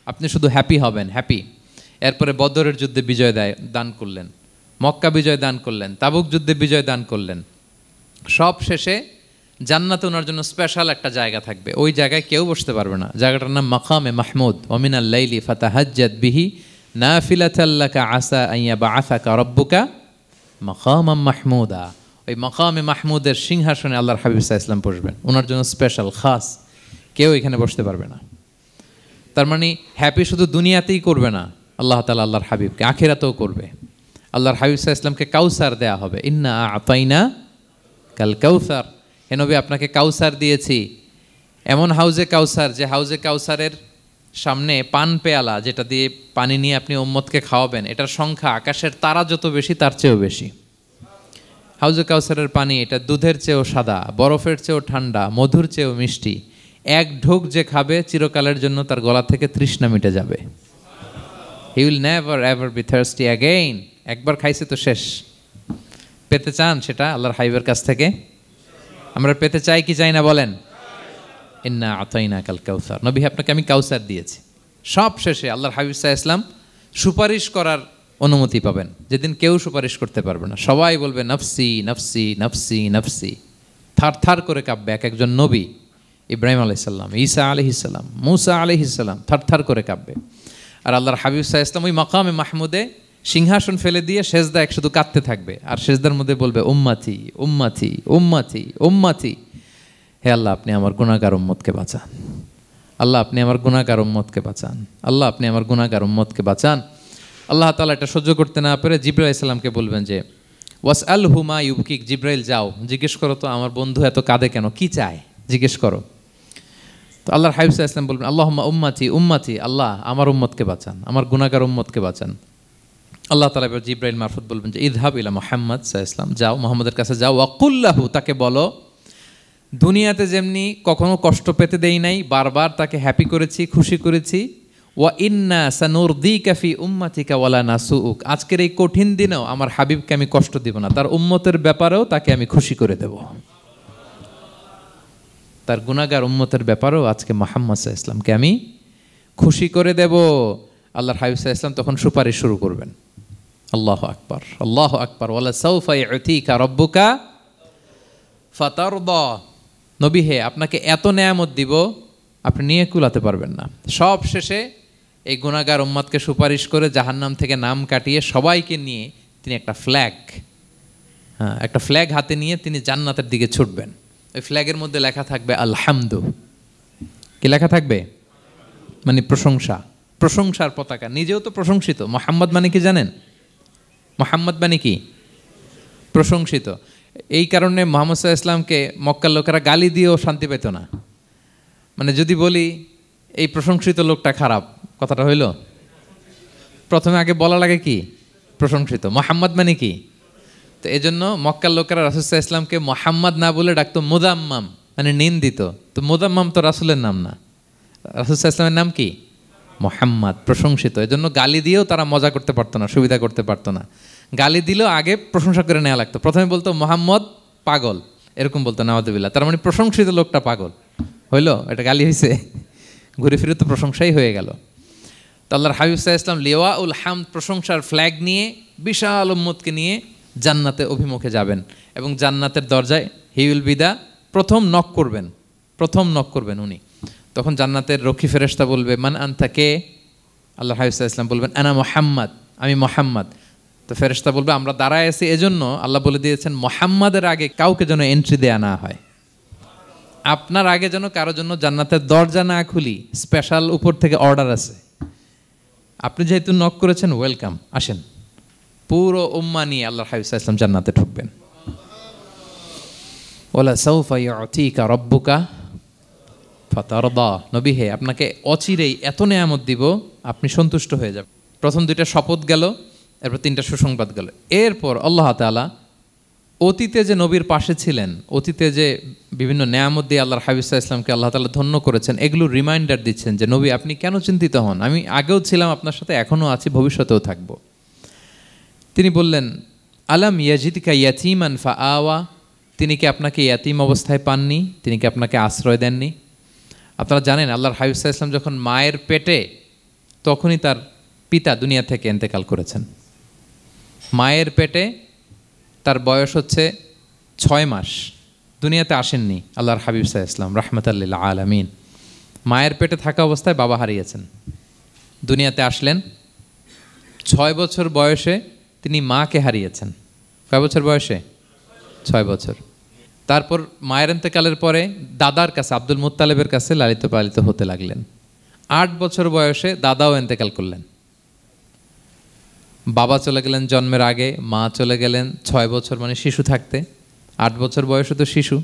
আপনি শুধু হ্যাপি হবেন, হ্যাপি। এরপরে বদরের যুদ্ধে বিজয় দান করলেন, মক্কা বিজয় দান করলেন, তাবুক যুদ্ধে বিজয় দান করলেন। সব শেষে জান্নাতে ওনার জন্য স্পেশাল একটা জায়গা থাকবে, ওই জায়গায় কেউ বসতে পারবে না। জায়গাটার নাম মাকামে মাহমুদ। ওমিনাল লাইলি ফাতাহাজ্জাদ বিহি নাফিলাতাল লাকা আসা আন ইয়াবআসাকা রাব্বুকা মাকামাম মাহমুদা। ওই মাকামে মাহমুদের সিংহাসনে আল্লাহর হাবিব সাল্লাল্লাহু আলাইহি ওয়াসাল্লাম বসবেন, ওনার জন্য স্পেশাল, খাস, কেউ এখানে বসতে পারবে না। তার মানে হ্যাপি শুধু দুনিয়াতেই করবে না আল্লাহ তাআলা, আল্লাহর হাবিবকে আখিরাতেও করবে। আল্লাহর হাবিব সাল্লাল্লাহু আলাইহি ওয়াসাল্লামকে কাউসার দেয়া হবে, ইন্না আতাইনা কাল কাউসার। হে নবী আপনাকে কাউসার দিয়েছি, এমন হাউজে কাউসার যে হাউজে কাউসারের সামনে পান পেয়ালা, যেটা দিয়ে পানি নিয়ে আপনি উম্মতকে খাওয়াবেন, এটার সংখ্যা আকাশের তারা যত বেশি তার চেয়েও বেশি। হাউজে কাউসারের পানি এটা দুধের চেয়েও সাদা, বরফের চেয়েও ঠান্ডা, মধুর চেয়েও মিষ্টি। এক ঢোক যে খাবে চিরকালের জন্য তার গলা থেকে তৃষ্ণা মিটে যাবে। He will never ever be thirsty again. একবার খাইছে তো শেষ। পেতে চান সেটা আল্লাহর হাবিবের কাছ থেকে? আমরা পেতে চাই কি চাই না বলেন? ইন্না আতাইনা কাল কাউসার। নবী আপনাকে আমি কাউসার দিয়েছি। সব শেষে আল্লাহর হাবিব সাল্লাল্লাহু আলাইহি ওয়াসাল্লাম সুপারিশ করার অনুমতি পাবেন, যেদিন কেউ সুপারিশ করতে পারবে না। সবাই বলবে নফসি নফসি নফসি নফসি, থার থার করে কাঁপবে। এক একজন নবী, ইব্রাহিম আলাইহিস সালাম, ঈসা আলাইহিস সালাম, মূসা আলাইহিস সালাম, থার থার করে কাঁপবে। আর আল্লাহর হাবিব সাল্লাল্লাহু আলাইহি ওয়াসাল্লাম ওই মাকামে মাহমুদে সিংহাসন ফেলে দিয়ে সেজদায় শুধু কাঁদতে থাকবে, আর সেজদার মধ্যে বলবে উম্মতি উম্মতি উম্মতি উম্মতি। হে আল্লাহ আপনি আমার গুনাহগার উম্মতকে বাঁচান, আল্লাহ আপনি আমার গুনাহগার উম্মতকে বাঁচান, আল্লাহ আপনি আমার গুনাহগার উম্মতকে বাঁচান। আল্লাহ তাআলা এটা সহ্য করতে না পেরে জিবরাইল আলাইহিস সালামকে বলবেন যে ওয়াসআলহু মা ইউবকিক, জিবরাইল যাও জিজ্ঞেস করো তো আমার বন্ধু এত কাঁদে কেন, কি চায় জিজ্ঞেস করো। তো আল্লাহর হাবিব সাল্লাল্লাহু আলাইহি ওয়াসাল্লাম বলবেন আল্লাহুম্মা উম্মতি উম্মতি, আল্লাহ আমার উম্মতকে বাঁচান, আমার গুনাহগার উম্মতকে বাঁচান। আল্লাহ তাআলা এবার জিবরাইল মারফত বলবেন যে ইযহাব ইলা মুহাম্মদ সাল্লাল্লাহু আলাইহি ওয়াসাল্লাম, যাও মুহাম্মদের কাছে যাও, ওয়াকুল্লাহু, তাকে বলো দুনিয়াতে যেমনি কখনো কষ্ট পেতে দেই নাই, বারবার তাকে হ্যাপি করেছি, খুশি করেছি। ওয়া ইন্না সানুরদিকা ফি উম্মাতিকা ওয়ালা নাসুউক, আজকের এই কঠিন দিনেও আমার হাবিবকে আমি কষ্ট দিব না, তার উম্মতের ব্যাপারেও তাকে আমি খুশি করে দেব। তার গুনাহগার উম্মতের ব্যাপারেও আজকে মুহাম্মদ সাল্লাল্লাহু আলাইহি ওয়াসাল্লামকে আমি খুশি করে দেব। আল্লাহর হাবিব সাল্লাল্লাহু আলাইহি ওয়াসাল্লাম তখন সুপারিশ শুরু করবেন। আল্লাহু আকবার, আল্লাহু আকবার। ওয়ালা সাউফা ইউতিকা রাব্বুকা ফাতারদা। নবী হে আপনাকে এত নেয়ামত দিব আপনি নিয়ে কুলাতে পারবেন না। সব শেষে এই গুনাহগার উম্মতকে সুপারিশ করে জাহান্নাম থেকে নাম কাটিয়ে সবাইকে নিয়ে তিনি একটা ফ্ল্যাগ হাতে নিয়ে তিনি জান্নাতের দিকে ছুটবেন। ওই ফ্ল্যাগের মধ্যে লেখা থাকবে আলহামদু। কি লেখা থাকবে? মানে প্রশংসা, প্রশংসার পতাকা। নিজেও তো প্রশংসিত। মুহাম্মদ মানে কি জানেন? মুহাম্মদ মানে কি? প্রশংসিত। এই কারণে মুহাম্মদ সাল্লাল্লাহু আলাইহি ওয়াসাল্লামকে মক্কার লোকেরা গালি দিয়েও শান্তি পেত না। মানে যদি বলি এই প্রশংসিত লোকটা খারাপ, কথাটা হইল? প্রথমে আগে বলা লাগে কি? প্রশংসিত। মুহাম্মদ মানে কি? তো এই জন্য মক্কার লোকেরা রাসূল সাল্লাল্লাহু আলাইহি ওয়াসাল্লামকে মুহাম্মদ না বলে ডাকতো মুদাম্মাম, মানে নিন্দিত। তো মুদাম্মাম তো রাসূলের নাম না, রাসূল সাল্লাল্লাহু আলাইহি ওয়াসাল্লামের নাম কি? মুহাম্মদ, প্রশংসিত। এই জন্য গালি দিয়েও তারা মজা করতে পারতো না, সুবিধা করতে পারতো না। গালি দিলেও আগে প্রশংসা করে নেওয়া লাগতো। প্রথমে বলতো মুহাম্মদ পাগল, এরকম বলতো নাউযুবিল্লাহ, তার মানে প্রশংসিত লোকটা পাগল হইলো, এটা গালি হয়েছে? ঘুরে ফিরে তো প্রশংসাই হয়ে গেল। তো আল্লাহর হাবিব সাল্লাল্লাহু আলাইহি ওয়াসাল্লাম লিওয়াউল হামদ, প্রশংসার ফ্ল্যাগ নিয়ে বিশাল উম্মতকে নিয়ে জান্নাতে অভিমুখে যাবেন এবং জান্নাতের দরজায় হি উইল বি দা প্রথম নক করবেন উনি। তখন জান্নাতের রক্ষী ফেরেশতা বলবে মান আনতা, কে? আল্লাহর হাবিব সাল্লাল্লাহু আলাইহি ওয়াসাল্লাম বলবেন আনা মুহাম্মদ, আমি মুহাম্মদ। তো ফেরেশতা বলবে আমরা দাঁড়ায় আছি এজন্য আল্লাহ বলে দিয়েছেন মুহাম্মাদের আগে কাউকে যেন এন্ট্রি দেয়া না হয়, আপনার আগে যেন কারো জন্য জান্নাতের দরজা না খুলি, স্পেশাল উপর থেকে অর্ডার আছে। আপনি যেহেতু নক করেছেন, ওয়েলকাম, আসেন। পুরো উম্মাহ নিয়ে আল্লাহর হাবিব সাল্লাল্লাহু আলাইহি ওয়াসাল্লাম জান্নাতে ঢুকবেন। ওয়ালা সাউফা ইউতিকা রাব্বুকা ফাতারদা, নবী হে আপনাকে অচিরেই এত নেয়ামত দিব আপনি সন্তুষ্ট হয়ে যাবেন। প্রথম দুইটা শপথ গেল, এরপর তিনটা সুসংবাদ গেল। এরপর আল্লাহ তাআলা অতীতে যে নবীর পাশে ছিলেন, অতীতে যে বিভিন্ন নেয়ামত দিয়ে আল্লাহর হাবিব সাল্লাল্লাহু আলাইহি ওয়াসাল্লামকে আল্লাহ তাআলা ধন্য করেছেন, এগুলো রিমাইন্ডার দিচ্ছেন যে নবী আপনি কেন চিন্তিত হন, আমি আগেও ছিলাম আপনার সাথে, এখনও আছি, ভবিষ্যতেও থাকব। তিনি বললেন আলাম ইয়াজিদকা ইয়াতীমান ফাআওয়া, তিনি কি আপনাকে ইয়াতীম অবস্থায় পাননি, তিনি কি আপনাকে আশ্রয় দেননি? আপনারা জানেন আল্লাহর হাবিব সাল্লাল্লাহু আলাইহি ওয়াসাল্লাম যখন মায়ের পেটে, তখনই তার পিতা দুনিয়া থেকে ইন্তেকাল করেছেন। মায়ের পেটে তার বয়স হচ্ছে 6 মাস, দুনিয়াতে আসেননি আল্লাহর হাবিব সাল্লাল্লাহু আলাইহি ওয়াসাল্লাম রাহমাতাল লিল আলামিন। মায়ের পেটে থাকা অবস্থায় বাবা হারিয়েছেন, দুনিয়াতে আসলেন 6 বছর বয়সে, তিনি মাকে হারিয়েছেন। কয় বছর বয়সে? 6 বছর। তারপর মায়ের ইন্তেকালের পরে দাদার কাছে, আব্দুল মুত্তালিবের কাছে লালিত পালিত হতে লাগলেন। 8 বছর বয়সে দাদাও ইন্তেকাল করলেন। বাবা চলে গেলেন জন্মের আগে, মা চলে গেলেন 6 বছর মানে শিশু থাকতে। 8 বছর বয়সে তো শিশু,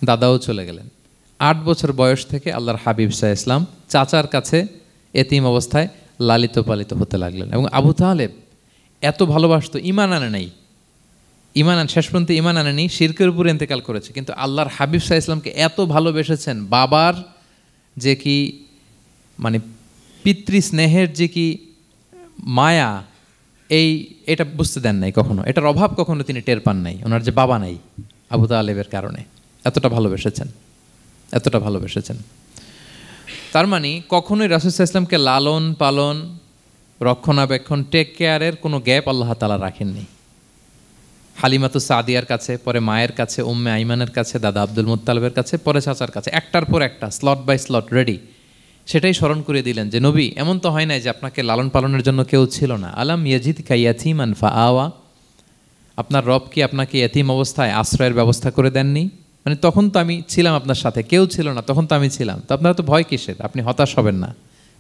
দাদাও চলে গেলেন। 8 বছর বয়স থেকে আল্লাহর হাবিব সাল্লাল্লাহু আলাইহি ওয়াসাল্লাম চাচার কাছে এতিম অবস্থায় লালিত পালিত হতে লাগলেন। এবং আবু তালেব এত ভালোবাসতো, ইমান আনে নাই, শেষ পর্যন্ত ইমান আনেনি, শিরকের উপরে ইন্তেকাল করেছে, কিন্তু আল্লাহর হাবিব সাল্লাল্লাহু আলাইহি ওয়াসাল্লামকে এত ভালোবেসেছেন, বাবার যে কি মানে পিতৃ স্নেহের যে কি মায়া, এটা বুঝতে দেন নাই কখনো, এটার অভাব কখনো তিনি টের পান নাই। ওনার যে বাবা নাই, আবু তালেবের কারণে এতটা ভালোবেসেছেন। তার মানে কখনোই রাসূল সাল্লাল্লাহু আলাইহি ওয়াসাল্লামকে লালন পালন, রক্ষণাবেক্ষণ, টেক কেয়ারের কোনো গ্যাপ আল্লাহ তাআলা রাখেননি। হালিমাতু সাদিয়ার কাছে, পরে মায়ের কাছে, উম্মে আইমানের কাছে, দাদা আব্দুল মুত্তালিবের কাছে, পরে চাচার কাছে, একটার পর একটা, স্লট বাই স্লট রেডি। সেটাই স্মরণ করে দিলেন যে নবী এমন তো হয় নাই যে আপনাকে লালন পালনের জন্য কেউ ছিল না। আলাম ইয়াজিদকা ইয়াতীমান ফাআওয়া, আপনার রব কি আপনাকে ইয়াতীম অবস্থায় আশ্রয়ের ব্যবস্থা করে দেননি? মানে তখন তো আমি ছিলাম আপনার সাথে, কেউ ছিল না, তখন তো আমি ছিলাম। তো আপনারা তো ভয় কিসের? আপনি হতাশ হবেন না,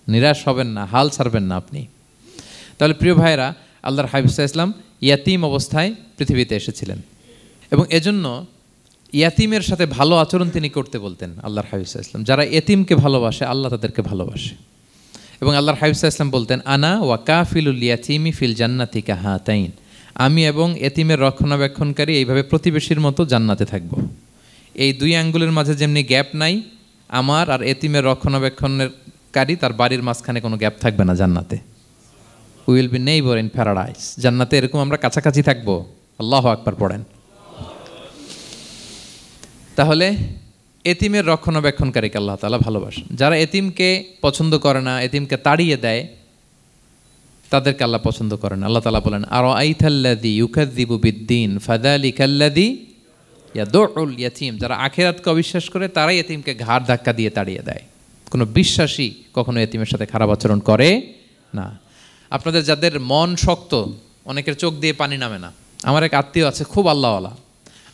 নিরাশ হবেন না, হাল ছাড়বেন না আপনি। তাহলে প্রিয় ভাইরা, আল্লাহর হাবিব সাল্লাল্লাহু আলাইহি ওয়াসাল্লাম ইয়াতীম অবস্থায় পৃথিবীতে এসেছিলেন এবং এজন্য ইয়াতীমের সাথে ভালো আচরণ তিনি করতে বলতেন আল্লাহর হাবিব সাল্লাল্লাহু আলাইহি ওয়াসাল্লাম। যারা এতিমকে ভালোবাসে আল্লাহ তাদেরকে ভালোবাসে। এবং আল্লাহর হাবিব সাল্লাল্লাহু আলাইহি ওয়াসাল্লাম বলতেন আনা ওয়া কাফিলুল ইয়াতীমি ফিল জান্নাতি কাহাতাইন, আমি এবং এতিমের রক্ষণাবেক্ষণকারী এইভাবে প্রতিবেশীর মতো জান্নাতে থাকব। এই 2 আঙ্গুলের মাঝে যেমনি গ্যাপ নাই, আমার আর এতিমের রক্ষণাবেক্ষণকারী তার বাড়ির মাঝখানে কোনো গ্যাপ থাকবে না জান্নাতে। We will be neighbour in paradise, জান্নাতে এরকম আমরা কাছাকাছি থাকবো। আল্লাহু আকবার পড়েন। তাহলে এতিমের রক্ষণাবেক্ষণকারীকে আল্লাহ তাআলা ভালোবাসেন। যারা এতিমকে পছন্দ করে না, এতিমকে তাড়িয়ে দেয়, তাদেরকে আল্লাহ পছন্দ করেন। আল্লাহ তাআলা বলেন আরাআইতাল্লাযী ইউকাযযিবু বিদ্দীন ফাযালিকাল্লাযী ইয়াদুউল ইয়াতীম, যারা আখিরাতকে অবিশ্বাস করে তারাই এতিমকে ঘাড় ধাক্কা দিয়ে তাড়িয়ে দেয়। কোনো বিশ্বাসী কখনো এতিমের সাথে খারাপ আচরণ করে না। আপনাদের যাদের মন শক্ত, অনেকের চোখ দিয়ে পানি নামে না। আমার এক আত্মীয় আছে খুব আল্লাহওয়ালা,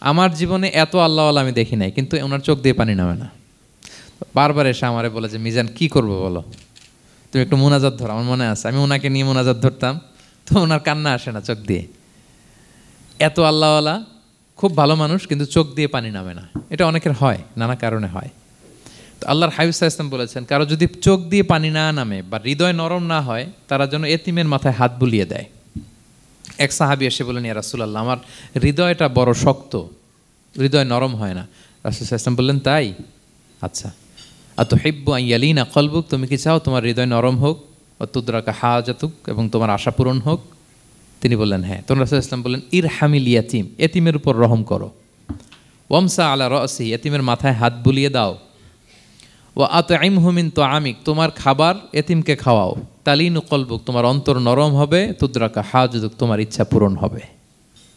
আমার জীবনে এত আল্লাহওয়ালা আমি দেখি নাই, কিন্তু ওনার চোখ দিয়ে পানি নামে না। বারবার এসে আমারে বলে যে মিজান কি করবো বলো, তুমি একটু মোনাজাত ধরো। আমার মনে আছে আমি ওনাকে নিয়ে মোনাজাত ধরতাম, তো ওনার কান্না আসে না চোখ দিয়ে। এত আল্লাহওয়ালা, খুব ভালো মানুষ, কিন্তু চোখ দিয়ে পানি নামে না। এটা অনেকের হয়, নানা কারণে হয়। তো আল্লাহর হাবিব সাল্লাল্লাহু আলাইহি ওয়াসাল্লাম বলেছেন কারো যদি চোখ দিয়ে পানি না নামে বা হৃদয় নরম না হয়, তারা যেন এতিমের মাথায় হাত বুলিয়ে দেয়। এক সাহাবী এসে বললেন, ইয়া রাসূলুল্লাহ, আমার হৃদয়টা বড় শক্ত, হৃদয় নরম হয় না। রাসূল সাল্লাল্লাহু আলাইহি ওয়াসাল্লাম বললেন, তাই? আচ্ছা, আতুহিব্বু আন ইয়ালিনা কলবুক, তুমি কি চাও তোমার হৃদয় নরম হোক, ওয়া তুদরাকা হাজাতুক, এবং তোমার আশা পূরণ হোক? তিনি বললেন, হ্যাঁ। তখন রাসূল সাল্লাল্লাহু আলাইহি ওয়াসাল্লাম বললেন, ইরহামিল ইয়াতীম, এতিমের উপর রহম করো। ওয়ামসা আলা রাসি, এতিমের মাথায় হাত বুলিয়ে দাও। ওয়া আতইমহু মিন তুআমিক, তোমার খাবার এতিমকে খাওয়াও। তালিনু কলবুক, তোমার অন্তর নরম হবে। তুদরাকা হাজাতুক, তোমার ইচ্ছা পূরণ হবে।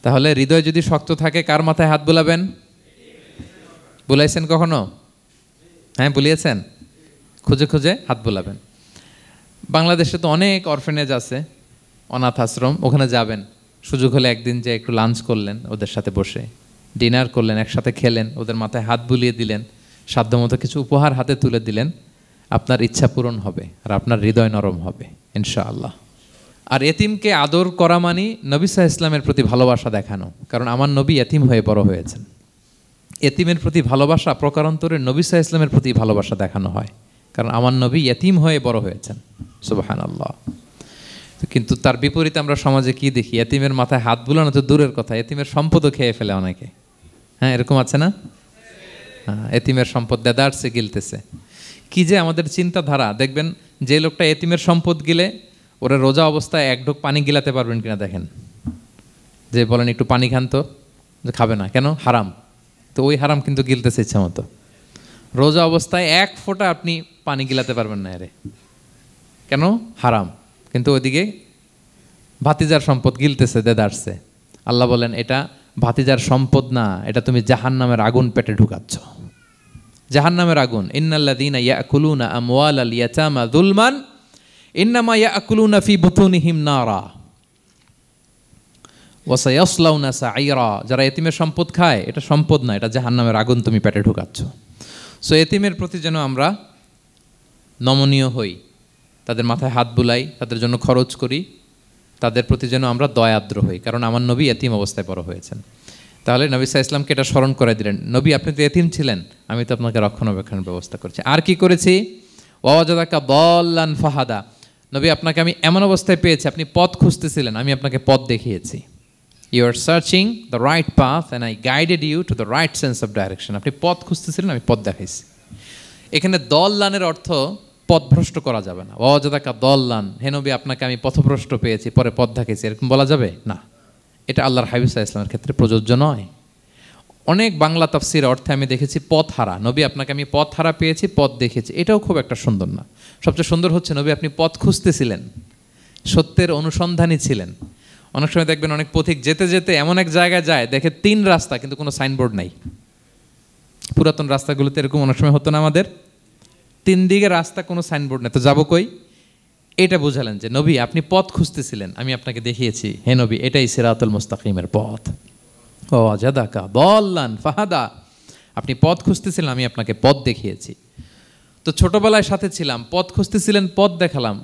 তাহলে হৃদয় যদি শক্ত থাকে, কার মাথায় হাত বুলাবেন? বুলাইছেন কখনো? হ্যাঁ, বুলিয়েছেন? খুঁজে খুঁজে হাত বুলাবেন। বাংলাদেশে তো অনেক অরফেনেজ আছে, অনাথ আশ্রম, ওখানে যাবেন। সুযোগ হলে একদিন যে একটু লাঞ্চ করলেন ওদের সাথে বসে, ডিনার করলেন, একসাথে খেলেন, ওদের মাথায় হাত বুলিয়ে দিলেন, সাধ্যমতো কিছু উপহার হাতে তুলে দিলেন, আপনার ইচ্ছা পূরণ হবে আর আপনার হৃদয় নরম হবে ইনশাআল্লাহ। আর এতিমকে আদর করা মানে নবী সাল্লাল্লাহু আলাইহি ওয়াসাল্লামের প্রতি ভালোবাসা দেখানো, কারণ আমার নবী এতিম হয়ে বড় হয়েছেন। এতিমের প্রতি ভালোবাসা প্রকারান্তরে নবী সাল্লাল্লাহু আলাইহি ওয়াসাল্লামের প্রতি ভালোবাসা দেখানো হয়, কারণ আমার নবী এতিম হয়ে বড় হয়েছেন। সুবহানাল্লাহ। কিন্তু তার বিপরীতে আমরা সমাজে কি দেখি? এতিমের মাথায় হাত বুলানো তো দূরের কথা, এতিমের সম্পদও খেয়ে ফেলে অনেকে। হ্যাঁ, এরকম আছে না? হ্যাঁ, এতিমের সম্পদ দেদারসে গিলতেছে। কি যে আমাদের চিন্তাধারা! দেখবেন, যে লোকটা এতিমের সম্পদ গিলে, ওরা রোজা অবস্থায় এক ঢোক পানি গিলাতে পারবেন কিনা দেখেন। যে বলেন একটু পানি খান তো, যে খাবে না কেন? হারাম। তো ওই হারাম কিন্তু গিলতেছে ইচ্ছা মতো। রোজা অবস্থায় এক ফোঁটা আপনি পানি গিলাতে পারবেন না, এরে কেন? হারাম। কিন্তু ওইদিকে ভাতিজার সম্পদ গিলতেছে দেদারসে। আল্লাহ বলেন, এটা ভাতিজার সম্পদ না, এটা তুমি জাহান্নামের আগুন পেটে ঢুকাচ্ছ। জাহান্নামের আগুন। ইন্নাল্লাযীনা ইয়াকুলুনা আমওয়ালাল ইয়াতামা যুলমান ইন্নামা ইয়াকুলুনা ফি বুতুনিহিম নারা ওয়া সায়াসলাউনা সাঈরা। যারা এতিমের সম্পদ খায়, এটা সম্পদ না, এটা জাহান্নামের আগুন তুমি পেটে ঢুকাচ্ছ। সো এতিমের প্রতি যেন আমরা নমনীয় হই, তাদের মাথায় হাত বুলাই, তাদের জন্য খরচ করি, তাদের প্রতি যেন আমরা দয়াদ্র হই, কারণ আমার নবী এতিম অবস্থায় বড় হয়েছেন। তাহলে নবী সাল্লাল্লাহু আলাইহি ওয়াসাল্লামকে এটা স্মরণ করে দিলেন, নবী আপনি তো এতিম ছিলেন, আমি তো আপনাকে রক্ষণাবেক্ষণের ব্যবস্থা করছি। আর কি করেছি? ওয়াজাদাকা দাল্লান ফাহাদা, নবী আপনাকে আমি এমন অবস্থায় পেয়েছি, আপনি পথ খুঁজতেছিলেন, আমি আপনাকে পথ দেখিয়েছি। You are searching the right path and I guided you to the right sense of direction. আপনি পথ খুঁজতেছিলেন, আমি পথ দেখাইছি। এখানে দল্লানের অর্থ পথভ্রষ্ট করা যাবে না। ওয়াজাদাকা দল্লান, হে নবী আপনাকে আমি পথভ্রষ্ট পেয়েছি, পরে পথ দেখাইছি, এরকম বলা যাবে না। এটা আল্লাহর হাবিব সাল্লাল্লাহু আলাইহি ওয়াসাল্লামের ক্ষেত্রে প্রযোজ্য নয়। অনেক বাংলা তাফসীর অর্থে আমি দেখেছি পথ হারা, নবী আপনাকে আমি পথ হারা পেয়েছি, পথ দেখেছি, এটাও খুব একটা সুন্দর না। সবচেয়ে সুন্দর হচ্ছে নবী আপনি পথ খুঁজতেছিলেন, সত্যের অনুসন্ধানী ছিলেন। অনেক সময় দেখবেন অনেক পথিক যেতে যেতে এমন এক জায়গায় যায়, দেখে 3 রাস্তা কিন্তু কোনো সাইনবোর্ড নাই। পুরাতন রাস্তাগুলোতে এরকম অনেক সময় হতো না আমাদের, 3 দিকে রাস্তা, কোনো সাইনবোর্ড নেই, তো যাবো কই? এটা বুঝালেন যে নবী আপনি পথ খুঁজতেছিলেন, আমি আপনাকে দেখিয়েছি, হে নবী এটাই সিরাতুল মুস্তাকিমের পথ। ওয়াজাদাকা দাল্লান ফাহাদা, আপনি পথ খুঁজতেছিলেন, আমি আপনাকে পথ দেখিয়েছি। তো ছোটবেলায় সাথে ছিলাম, পথ খুঁজতেছিলেন, পথ দেখালাম,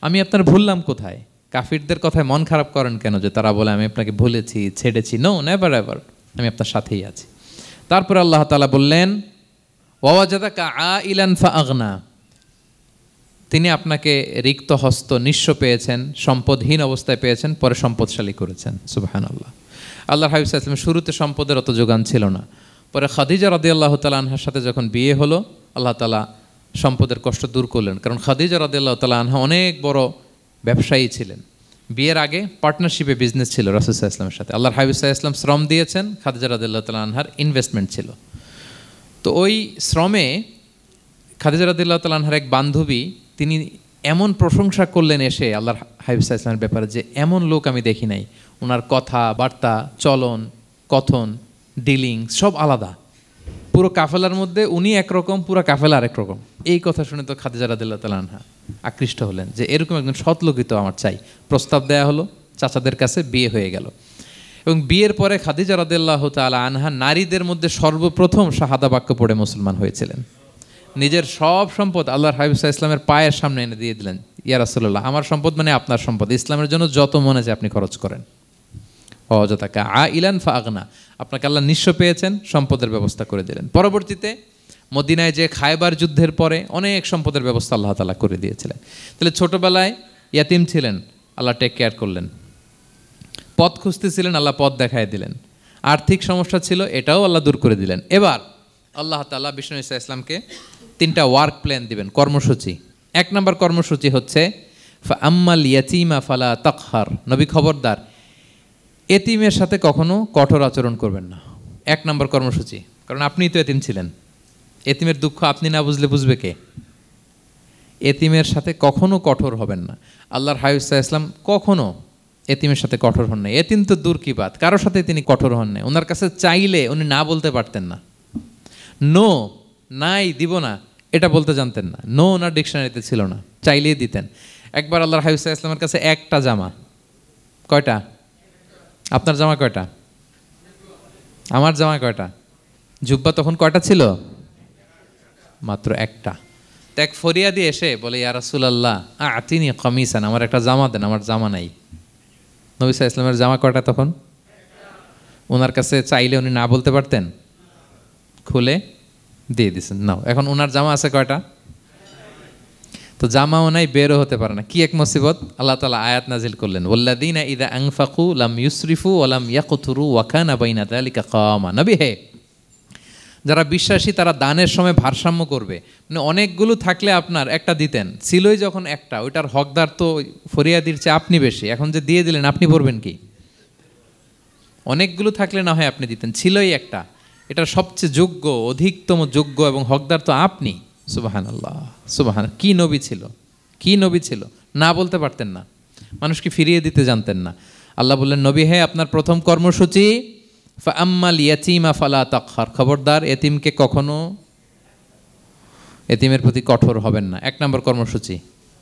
আমি আপনার ভুললাম কোথায়? কাফিরদের কথায় মন খারাপ করেন কেন যে তারা বলে আমি আপনাকে ভুলেছি, ছেড়েছি? নো, নেভার এভার, আমি আপনার সাথেই আছি। তারপরে আল্লাহ তাআলা বললেন, ওয়াজাদাকা আইলান ফাআগনা, তিনি আপনাকে রিক্ত হস্ত, নিঃস্ব পেয়েছেন, সম্পদহীন অবস্থায় পেয়েছেন, পরে সম্পদশালী করেছেন। সুবহানাল্লাহ। আল্লাহর হাবিব সাল্লাল্লাহু আলাইহি ওয়াসাল্লাম শুরুতে সম্পদের অত যোগান ছিল না, পরে খাদিজা রাদিয়াল্লাহু তাআলা আনহার সাথে যখন বিয়ে হলো, আল্লাহ তাআলা সম্পদের কষ্ট দূর করলেন, কারণ খাদিজা রাদিয়াল্লাহু তাআলা আনহা অনেক বড় ব্যবসায়ী ছিলেন। বিয়ের আগে পার্টনারশিপে বিজনেস ছিল রাসূল সাল্লাল্লাহু আলাইহি ওয়াসাল্লামের সাথে। আল্লাহর হাবিব সাল্লাল্লাহু আলাইহি ওয়াসাল্লাম শ্রম দিয়েছেন, খাদিজা রাদিয়াল্লাহু তাআলা আনহার ইনভেস্টমেন্ট ছিল। তো ওই শ্রমে খাদিজা রাদিয়াল্লাহু তাআলা আনহার এক বান্ধবী, তিনি এমন প্রশংসা করলেন এসে আল্লাহর হাবিব সাল্লাল্লাহু আলাইহি ওয়াসাল্লামের ব্যাপারে যে এমন লোক আমি দেখি নাই, ওনার কথা বার্তা, চলন, কথন, ডিলিং সব আলাদা। পুরো কাফেলার মধ্যে উনি একরকম, পুরো কাফেলা আরেক রকম। এই কথা শুনে তো খাদিজা রাদিয়াল্লাহু তাআলা আনহা আকৃষ্ট হলেন যে এরকম একজন সৎ লোকই তো আমার চাই। প্রস্তাব দেয়া হলো, চাচাদের কাছে বিয়ে হয়ে গেল। এবং বিয়ের পরে খাদিজা রাদিয়াল্লাহু তাআলা আনহা নারীদের মধ্যে সর্বপ্রথম শাহাদা বাক্য পড়ে মুসলমান হয়েছিলেন। নিজের সব সম্পদ আল্লাহর হাবিব সাল্লাল্লাহু আলাইহি ওয়াসাল্লামের পায়ের সামনে এনে দিয়ে দিলেন, ইয়া রাসূলুল্লাহ আমার সম্পদ মানে আপনার সম্পদ, ইসলামের জন্য যত মনে চায় আপনি খরচ করেন। ওয়াজাদাকা আইলান ফাআগনা, আপনাকে আল্লাহ নিঃস্ব পেয়েছেন, সম্পদের ব্যবস্থা করে দিলেন। পরবর্তীতে মদিনায় যে খায়বার যুদ্ধের পরে অনেক সম্পদের ব্যবস্থা আল্লাহ তাআলা করে দিয়েছিলেন। তাহলে ছোটবেলায় ইয়াতিম ছিলেন, আল্লাহ টেক কেয়ার করলেন। পথ খুঁজতেছিলেন, আল্লাহ পথ দেখায় দিলেন। আর্থিক সমস্যা ছিল, এটাও আল্লাহ দূর করে দিলেন। এবার আল্লাহ তাআলা বিষ্ণু ঈসা ইসলামকে 3টা ওয়ার্ক প্ল্যান দিবেন, কর্মসূচি। 1 নম্বর কর্মসূচি হচ্ছে ফাআম্মাল ইয়াতীমা ফালা তাকহার। নবী খবরদার, এতিমের সাথে কখনো কঠোর আচরণ করবেন না। 1 নম্বর কর্মসূচি, কারণ আপনিই তো এতিম ছিলেন। এতিমের দুঃখ আপনি না বুঝলে বুঝবে কে? এতিমের সাথে কখনো কঠোর হবেন না। আল্লাহর হাবিব সাল্লাল্লাহু আলাইহি ওয়াসাল্লাম কখনো এতিমের সাথে কঠোর হন নাই। এতিম তো দূর কি বাত, কারোর সাথে তিনি কঠোর হন নাই। ওনার কাছে চাইলে উনি না বলতে পারতেন না। নো, নাই, দিব না, এটা বলতে জানতেন না। নো ওনার ডিকশনারিতে ছিল না, চাইলেই দিতেন। একবার আল্লাহর হাবিব সাল্লাল্লাহু আলাইহি ওয়াসাল্লামের কাছে একটা জামা, কয়টা? আপনার জামা কয়টা? আমার জামা কয়টা? জুব্বা তখন কয়টা ছিল? মাত্র একটা। তো এক ফরিয়াদি এসে বলে, ইয়া রাসূলুল্লাহ আতিনি কামিসান, আমার একটা জামা দেন, আমার জামা নাই। নবী সাল্লাল্লাহু আলাইহি ওয়াসাল্লামের জামা কয়টা তখন? ওনার কাছে চাইলে উনি না বলতে পারতেন, খুলে দিয়ে দিয়েছেন, নাও। এখন ওনার জামা আছে কয়টা? তো জামাও নাই, বেরও হতে পারে না। কি এক মুসিবত! আল্লাহ তাআলা আয়াত নাজিল করলেন, ওয়াল্লাযীনা ইযা আনফাকু লাম ইউসরিফু ওয়া লাম ইয়াকতুরু ওয়া কানা বাইনা যালিকা কাওয়ামা। নবী হে, যারা বিশ্বাসী তারা দানের সময় ভারসাম্য করবে। মানে অনেকগুলো থাকলে আপনার একটা দিতেন, ছিলই যখন একটা, ওইটার হকদার তো ফরিয়াদির চেয়ে আপনি বেশি। এখন যে দিয়ে দিলেন, আপনি পড়বেন কি? অনেকগুলো থাকলে না হয় আপনি দিতেন, ছিলই একটা, এটার সবচেয়ে যোগ্য, অধিকতম যোগ্য এবং হকদার তো আপনি। সুবহানাল্লাহ, সুবহান। কি নবী ছিল, কি নবী ছিল! না বলতে পারতেন না, মানুষকে ফিরিয়ে দিতে জানতেন না। আল্লাহ বললেন, নবী হে, আপনার প্রথম কর্মসূচি ফাআম্মাল ইয়াতীমা ফালা তাকহার। খবরদার, এতিমকে কখনো, এতিমের প্রতি কঠোর হবেন না। 1 নম্বর কর্মসূচি।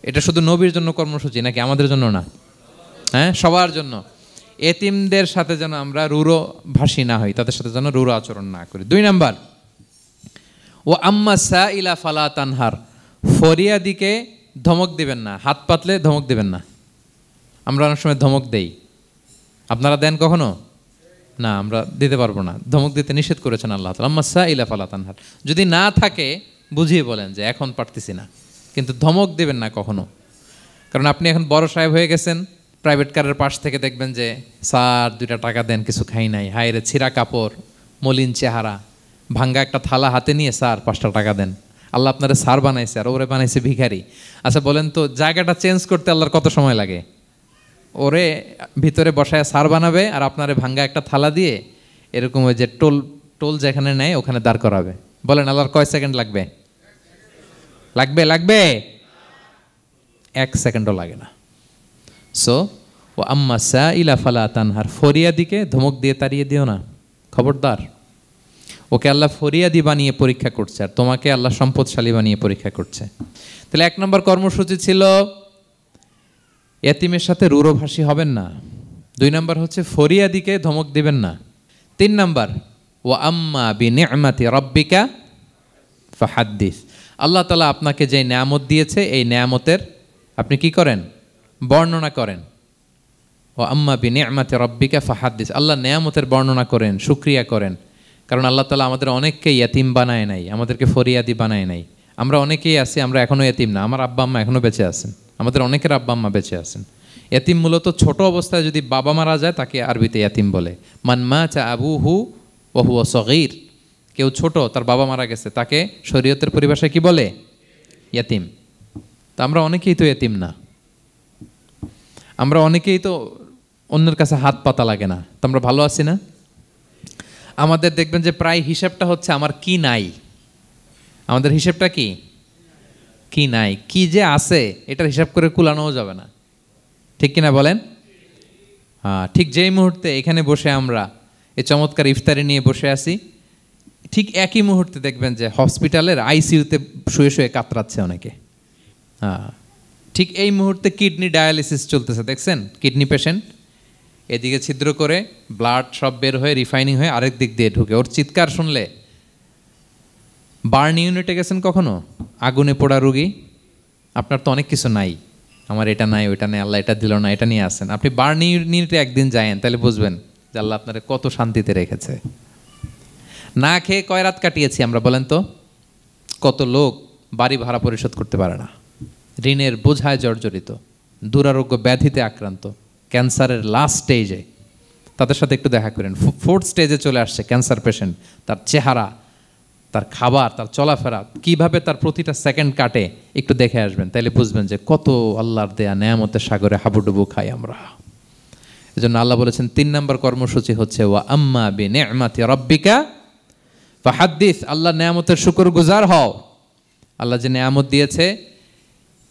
এটা শুধু নবীর জন্য কর্মসূচি নাকি আমাদের জন্য না? হ্যাঁ, সবার জন্য। এতিমদের সাথে যেন আমরা রূঢ় ভাষী না হই, তাদের সাথে যেন রূঢ় আচরণ না করি। 2 নম্বর, ও আম্মা সাইলা ফালা তানহার। ফরিয়াদিকে ধমক দিবেন না, হাত পাতলে ধমক দিবেন না। আমরা অনেক সময় ধমক দেই, আপনারা দেন কখনো? না, আমরা দিতে পারবো না, ধমক দিতে নিষেধ করেছেন আল্লাহ তাআলা। আম্মা সাইলা ফালা তানহার। যদি না থাকে বুঝিয়ে বলেন যে এখন পারতেছি না, কিন্তু ধমক দিবেন না কখনো। কারণ আপনি এখন বড় সাহেব হয়ে গেছেন, প্রাইভেট কারের পাশ থেকে দেখবেন যে স্যার 2টা টাকা দেন, কিছু খাই নাই। হায় রে, ছিঁড়া কাপড়, মলিন চেহারা, ভাঙ্গা একটা থালা হাতে নিয়ে, স্যার 5টা টাকা দেন। আল্লাহ আপনারে স্যার বানাইছে আর ওরে বানাইছে ভিখারি। আচ্ছা বলেন তো, জায়গাটা চেঞ্জ করতে আল্লাহর কত সময় লাগে? ওরে ভিতরে বসায় স্যার বানাবে আর আপনারে ভাঙ্গা একটা থালা দিয়ে এরকম ওই যে টোল টোল যেখানে নেয় ওখানে দাঁড় করাবে। বলেন আল্লাহর কয় সেকেন্ড লাগবে? লাগবে? লাগবে? 1 সেকেন্ডও লাগে না। সো ও আম্মা সাইলা ফালা তানহার। ফরিয়াদিকে ধমক দিয়ে তাড়িয়ে দিও না, খবরদার। ওকে আল্লাহ ফরিয়াদি বানিয়ে পরীক্ষা করছে, আর তোমাকে আল্লাহ সম্পদশালী বানিয়ে পরীক্ষা করছে। তাহলে 1 নম্বর কর্মসূচি ছিল এতিমের সাথে রূঢ়ভাষী হবেন না। 2 নম্বর হচ্ছে ফরিয়াদিকে ধমক দিবেন না। 3 নম্বর, ওয়া আম্মা বিনি'মাতি রাব্বিকা ফাহাদ্দিস। আল্লাহ তাআলা আপনাকে যে নেয়ামত দিয়েছে, এই নেয়ামতের আপনি কি করেন? বর্ণনা করেন। ওয়া আম্মা বিনি'মাতি রাব্বিকা ফাহাদ্দিস। আল্লাহ নেয়ামতের বর্ণনা করেন, শুকরিয়া করেন। কারণ আল্লাহ তাআলা আমাদের অনেককে ইয়াতিম বানায় নাই, আমাদেরকে ফরিয়াদি বানায় নাই। আমরা অনেকেই আছি, আমরা এখনও ইয়াতিম না। আমার আব্বা আম্মা এখনও বেঁচে আছেন, আমাদের অনেকের আব্বা আম্মা বেঁচে আছেন। ইয়াতিম মূলত ছোট অবস্থায় যদি বাবা মারা যায় তাকে আরবিতে ইয়াতিম বলে। মান মাতা আবুহু ওয়া হুয়া সগীর। কেউ ছোট, তার বাবা মারা গেছে, তাকে শরীয়তের পরিভাষায় কি বলে? ইয়াতিম। তা আমরা অনেকেই তো ইয়াতিম না, আমরা অনেকেই তো অন্যের কাছে হাত পাতা লাগে না। তো আমরা ভালো আছি না? আমাদের দেখবেন যে প্রায় হিসাবটা হচ্ছে আমার কি নাই। আমাদের হিসাবটা কি? কি নাই। কি যে আছে এটার হিসাব করে কুলানোও যাবে না, ঠিক কিনা বলেন? হ্যাঁ, ঠিক যেই মুহূর্তে এখানে বসে আমরা এই চমৎকার ইফতারি নিয়ে বসে আছি, ঠিক একই মুহূর্তে দেখবেন যে হসপিটালের আইসিইউতে শুয়ে শুয়ে কাতরাচ্ছে অনেকে। হ্যাঁ, ঠিক এই মুহূর্তে কিডনি ডায়ালিসিস চলতেছে, দেখছেন? কিডনি পেশেন্ট এদিকে ছিদ্র করে ব্লাড সব বের হয়ে রিফাইনিং হয়ে আরেক দিক দিয়ে ঢুকে। ওর চিৎকার শুনলে, বার্ন ইউনিটে গেছেন কখনো? আগুনে পোড়া রুগী, আপনার তো অনেক কিছু নাই, আমার এটা নাই, ওইটা নেই, আল্লাহ এটা দিল না, এটা নিয়ে আসেন। আপনি বার্ন ইউনিটে একদিন যায়েন, তাহলে বুঝবেন যে আল্লাহ আপনারে কত শান্তিতে রেখেছে। না খেয়ে কয় রাত কাটিয়েছি আমরা, বলেন তো? কত লোক বাড়ি ভাড়া পরিশোধ করতে পারে না, ঋণের বোঝায় জর্জরিত, দুরারোগ্য ব্যাধিতে আক্রান্ত, ক্যান্সারের লাস্ট স্টেজে, তাদের সাথে একটু দেখা করেন। 4th স্টেজে চলে আসছে ক্যান্সার পেশেন্ট, তার চেহারা, তার খাবার, তার চলাফেরা, কিভাবে তার প্রতিটা সেকেন্ড কাটে, একটু দেখে আসবেন, তাইলে বুঝবেন যে কত আল্লাহর দেয়া নেয়ামতের সাগরে হাবুডুবু খাই আমরা। এই জন্য আল্লাহ বলেছেন 3 নম্বর কর্মসূচি হচ্ছে ওয়া আম্মা বিনি'মাতি রাব্বিকা ফাহাদ্দিস, আল্লাহ নেয়ামতের শুকরগুজার হও। আল্লাহ যে নেয়ামত দিয়েছে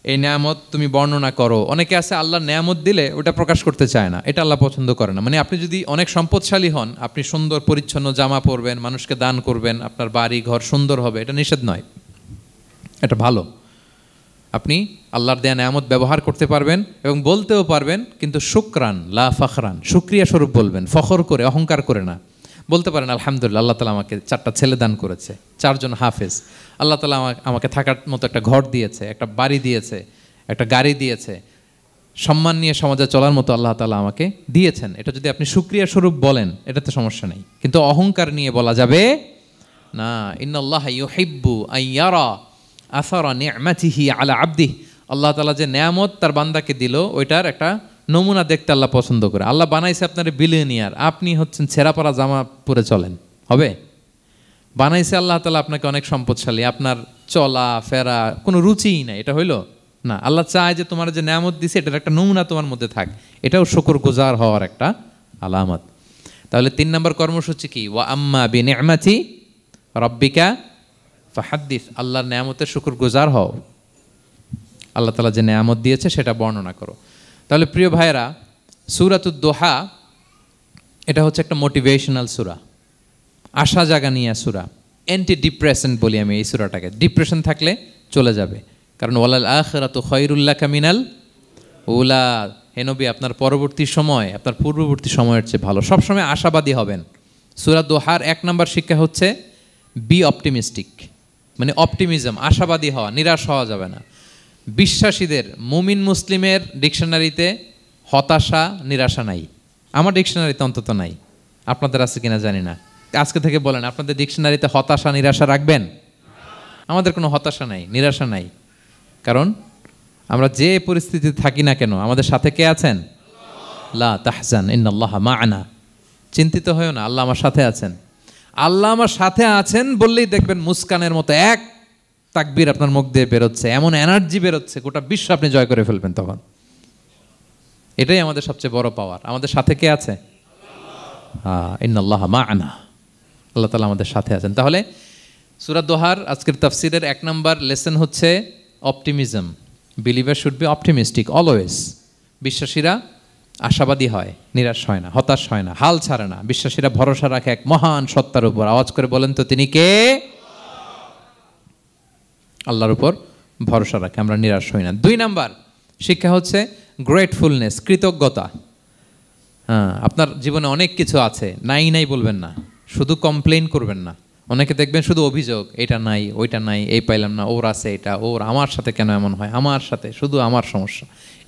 এই নেয়ামত তুমি বর্ণনা করো। অনেকে আছে আল্লাহ নেয়ামত দিলে ওটা প্রকাশ করতে চায় না, এটা আল্লাহ পছন্দ করে না। মানে আপনি যদি অনেক সম্পদশালী হন, আপনি সুন্দর পরিচ্ছন্ন জামা পরবেন, মানুষকে দান করবেন, আপনার বাড়ি ঘর সুন্দর হবে, এটা নিষেধ নয়, এটা ভালো। আপনি আল্লাহর দেয়া নেয়ামত ব্যবহার করতে পারবেন এবং বলতেও পারবেন, কিন্তু শুকরান লা ফখরান, শুকরিয়া স্বরূপ বলবেন, ফখর করে অহংকার করে না। বলতে পারেন আলহামদুলিল্লাহ, আল্লাহ তালা আমাকে 4টা ছেলে দান করেছে, 4 জন হাফেজ, আল্লাহ তালা আমাকে থাকার মতো একটা ঘর দিয়েছে, একটা বাড়ি দিয়েছে, একটা গাড়ি দিয়েছে, সম্মান নিয়ে সমাজে চলার মতো আল্লাহ তালা আমাকে দিয়েছেন। এটা যদি আপনি শুকরিয়া স্বরূপ বলেন, এটাতে সমস্যা নেই, কিন্তু অহংকার নিয়ে বলা যাবে না। ইন্নাল্লাহ ইউহিব্বু আন ইয়ারা আসারা নি'মাতিহি আলা আবদিহি, আল্লাহ তালা যে নেয়ামত তার বান্দাকে দিল ওইটার একটা নমুনা দেখতে আল্লাহ পছন্দ করে। আল্লাহ বানাইছে আপনার বিলিয়নিয়ার, আপনি হচ্ছেন ছেঁড়া পরা জামা পরে চলেন, হবে? বানাইছে আল্লাহ তালা আপনাকে অনেক সম্পদশালী, আপনার চলা ফেরা কোনো রুচিই নাই, এটা হইল না। আল্লাহ চায় যে তোমার যে নেয়ামত দিছে এটার একটা নমুনা তোমার মধ্যে থাক, এটাও শুকরগুজার হওয়ার একটা আলামত। তাহলে 3 নম্বর কর্মসূচি কি? ওয়া আম্মা বিনি'মাতি রাব্বিকা ফাহাদ্দিস, আল্লাহর নেয়ামতের শুকরগুজার হও, আল্লাহ তালা যে নেয়ামত দিয়েছে সেটা বর্ণনা করো। তাহলে প্রিয় ভাইয়েরা, সূরাতুদ দোহা এটা হচ্ছে একটা মোটিভেশনাল সূরা, আশা জাগানিয়া সূরা, অ্যান্টি ডিপ্রেশন বলি আমি এই সূরাটাকে। ডিপ্রেশন থাকলে চলে যাবে, কারণ ওয়ালাল আখিরাতু খায়রুল লাকা মিনাল উলা, হে নবী আপনার পরবর্তী সময় আপনার পূর্ববর্তী সময়ের চেয়ে ভালো। সবসময় আশাবাদী হবেন। সূরা দোহার 1 নম্বর শিক্ষা হচ্ছে বি অপটিমিস্টিক, মানে অপটিমিজম, আশাবাদী হওয়া, নিরাশ হওয়া যাবে না। বিশ্বাসীদের, মুমিন মুসলিমের ডিকশনারিতে হতাশা নিরাশা নাই, আমার ডিকশনারিতে অন্তত নাই, আপনাদের আছে কিনা জানি না। আজকে থেকে বলেন আপনাদের ডিকশনারিতে হতাশা নিরাশা রাখবেন? আমাদের কোনো হতাশা নাই, নিরাশা নাই, কারণ আমরা যে পরিস্থিতিতে থাকি না কেন আমাদের সাথে কে আছেন? লা তাহজান ইন্নাল্লাহা মা'ানা, চিন্তিত হয়ো না, আল্লাহ আমার সাথে আছেন। আল্লাহ আমার সাথে আছেন বললেই দেখবেন মুস্কানের মতো এক তাকবীর আপনার মুখ দিয়ে বেরোচ্ছে, এমন এনার্জি বেরোচ্ছে, গোটা বিশ্ব আপনি জয় করে ফেলবেন তখন। এটাই আমাদের সবচেয়ে বড় পাওয়ার। আমাদের সাথে কে আছে? ইন্নাল্লাহা মা'ানা, আল্লাহ তাআলা আমাদের সাথে আছেন। তাহলে সূরা দোহার আজকের তাফসীরের 1 নম্বর লেসন হচ্ছে optimism. Believer should be optimistic always. বিশ্বাসীরা আশাবাদী হয়, নিরাশ হয় না, হতাশ হয় না, হাল ছাড়ে না। বিশ্বাসীরা ভরসা রাখে এক মহান সত্তার উপর। আওয়াজ করে বলেন তো তিনি কে? আল্লাহর উপর ভরসা রাখে, আমরা নিরাশ হই না। 2 নম্বর শিক্ষা হচ্ছে গ্রেটফুলনেস, কৃতজ্ঞতা। আপনার জীবনে অনেক কিছু আছে, নাই নাই বলবেন না, শুধু কমপ্লেইন করবেন না। অনেকে দেখবেন শুধু অভিযোগ, এটা নাই ওইটা নাই, এই পাইলাম না, ওর আছে এটা, ওর, আমার সাথে কেন এমন হয়, আমার সাথে শুধু আমার সমস্যা।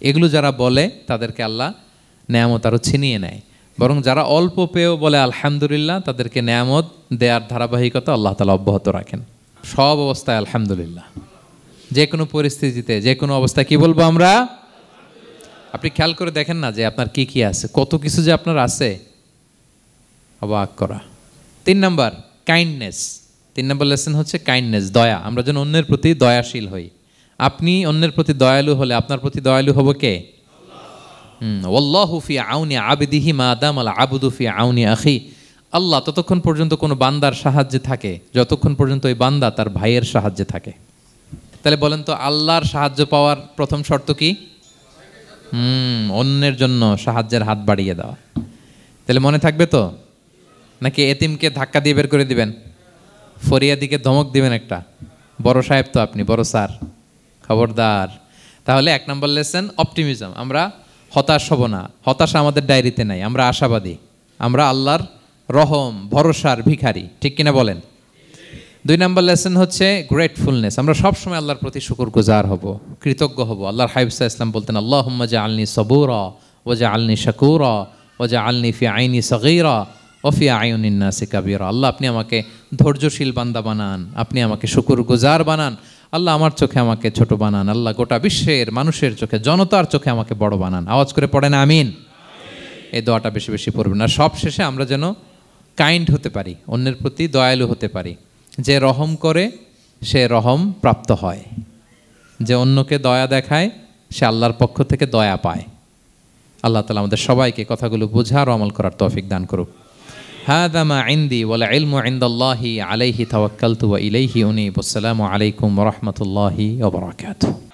এগুলো যারা বলে তাদেরকে আল্লাহ নেয়ামত আরও ছিনিয়ে নেয়। বরং যারা অল্প পেয়েও বলে আলহামদুলিল্লাহ, তাদেরকে নেয়ামত দেওয়ার ধারাবাহিকতা আল্লাহ তাআলা অব্যাহত রাখেন। সব অবস্থায় আলহামদুলিল্লাহ, যে কোনো পরিস্থিতিতে, যে কোনো অবস্থায় কি বলবো আমরা? আপনি খেয়াল করে দেখেন না যে আপনার কি কি আছে, কত কিছু যে আপনার আছে, অবাক করা। 3 নম্বর কাইন্ডনেস। 3 নম্বর লেসন হচ্ছে কাইন্ডনেস, দয়া। আমরা যেন অন্যের প্রতি দয়াশীল হই। আপনি অন্যের প্রতি দয়ালু হলে আপনার প্রতি দয়ালু হবো কে? ওয়াল্লাহু ফি আউনি আবদিহি মা দামাল আবদু ফি আউনি আখি। আল্লাহ ততক্ষণ পর্যন্ত কোনো বান্দার সাহায্যে থাকে যতক্ষণ পর্যন্ত ওই বান্দা তার ভাইয়ের সাহায্যে থাকে। তাহলে বলেন তো, আল্লাহর সাহায্য পাওয়ার প্রথম শর্ত কি? অন্যের জন্য সাহায্যের হাত বাড়িয়ে দেওয়া। তাহলে মনে থাকবে তো? নাকি এতিমকে ধাক্কা দিয়ে বের করে দিবেন? ফরিয়াদিকে ধমক দিবেন একটা? বড় সাহেব তো আপনি, বড় স্যার, খবরদার। তাহলে 1 নম্বর লেসন অপটিমিজম। আমরা হতাশ হব না, হতাশা আমাদের ডায়েরিতে নাই, আমরা আশাবাদী, আমরা আল্লাহর রহম ভরসার ভিখারি, ঠিক কিনা বলেন? 2 নম্বর লেসন হচ্ছে গ্রেটফুলনেস। আমরা সবসময় আল্লাহর প্রতি শুকরগুজার হব, কৃতজ্ঞ হব। আল্লাহর হাবিব সাল্লাল্লাহু আলাইহি ওয়াসাল্লাম বলতেন, আল্লাহুম্মা জাআলনি সাবুরা ওয়া জাআলনি শাকুরা ওয়া জাআলনি ফি আইনি সগীরা ওয়া ফি আয়ুনিন নাসি কাবীরা। আল্লাহ আপনি আমাকে ধৈর্যশীল বান্দা বানান, আপনি আমাকে শুকরগুজার বানান। আল্লাহ আমার চোখে আমাকে ছোট বানান, আল্লাহ গোটা বিশ্বের মানুষের চোখে, জনতার চোখে আমাকে বড় বানান। আওয়াজ করে পড়েন আমিন। এই দোয়াটা বেশি বেশি পড়বেন। আর সব শেষে আমরা যেন কাইন্ড হতে পারি, অন্যের প্রতি দয়ালু হতে পারি। যে রহম করে সে রহম প্রাপ্ত হয়, যে অন্যকে দয়া দেখায় সে আল্লাহর পক্ষ থেকে দয়া পায়। আল্লাহ তাআলা আমাদের সবাইকে কথাগুলো বোঝার ও আমল করার তৌফিক দান করুক। হাযা মা ইনদি ওয়াল ইলমু ইনদাল্লাহি আলাইহি তাওয়াক্কালতু ওয়া ইলাইহি উনীব। আসসালামু আলাইকুম ওয়া রাহমাতুল্লাহি ওয়া বারাকাতুহু।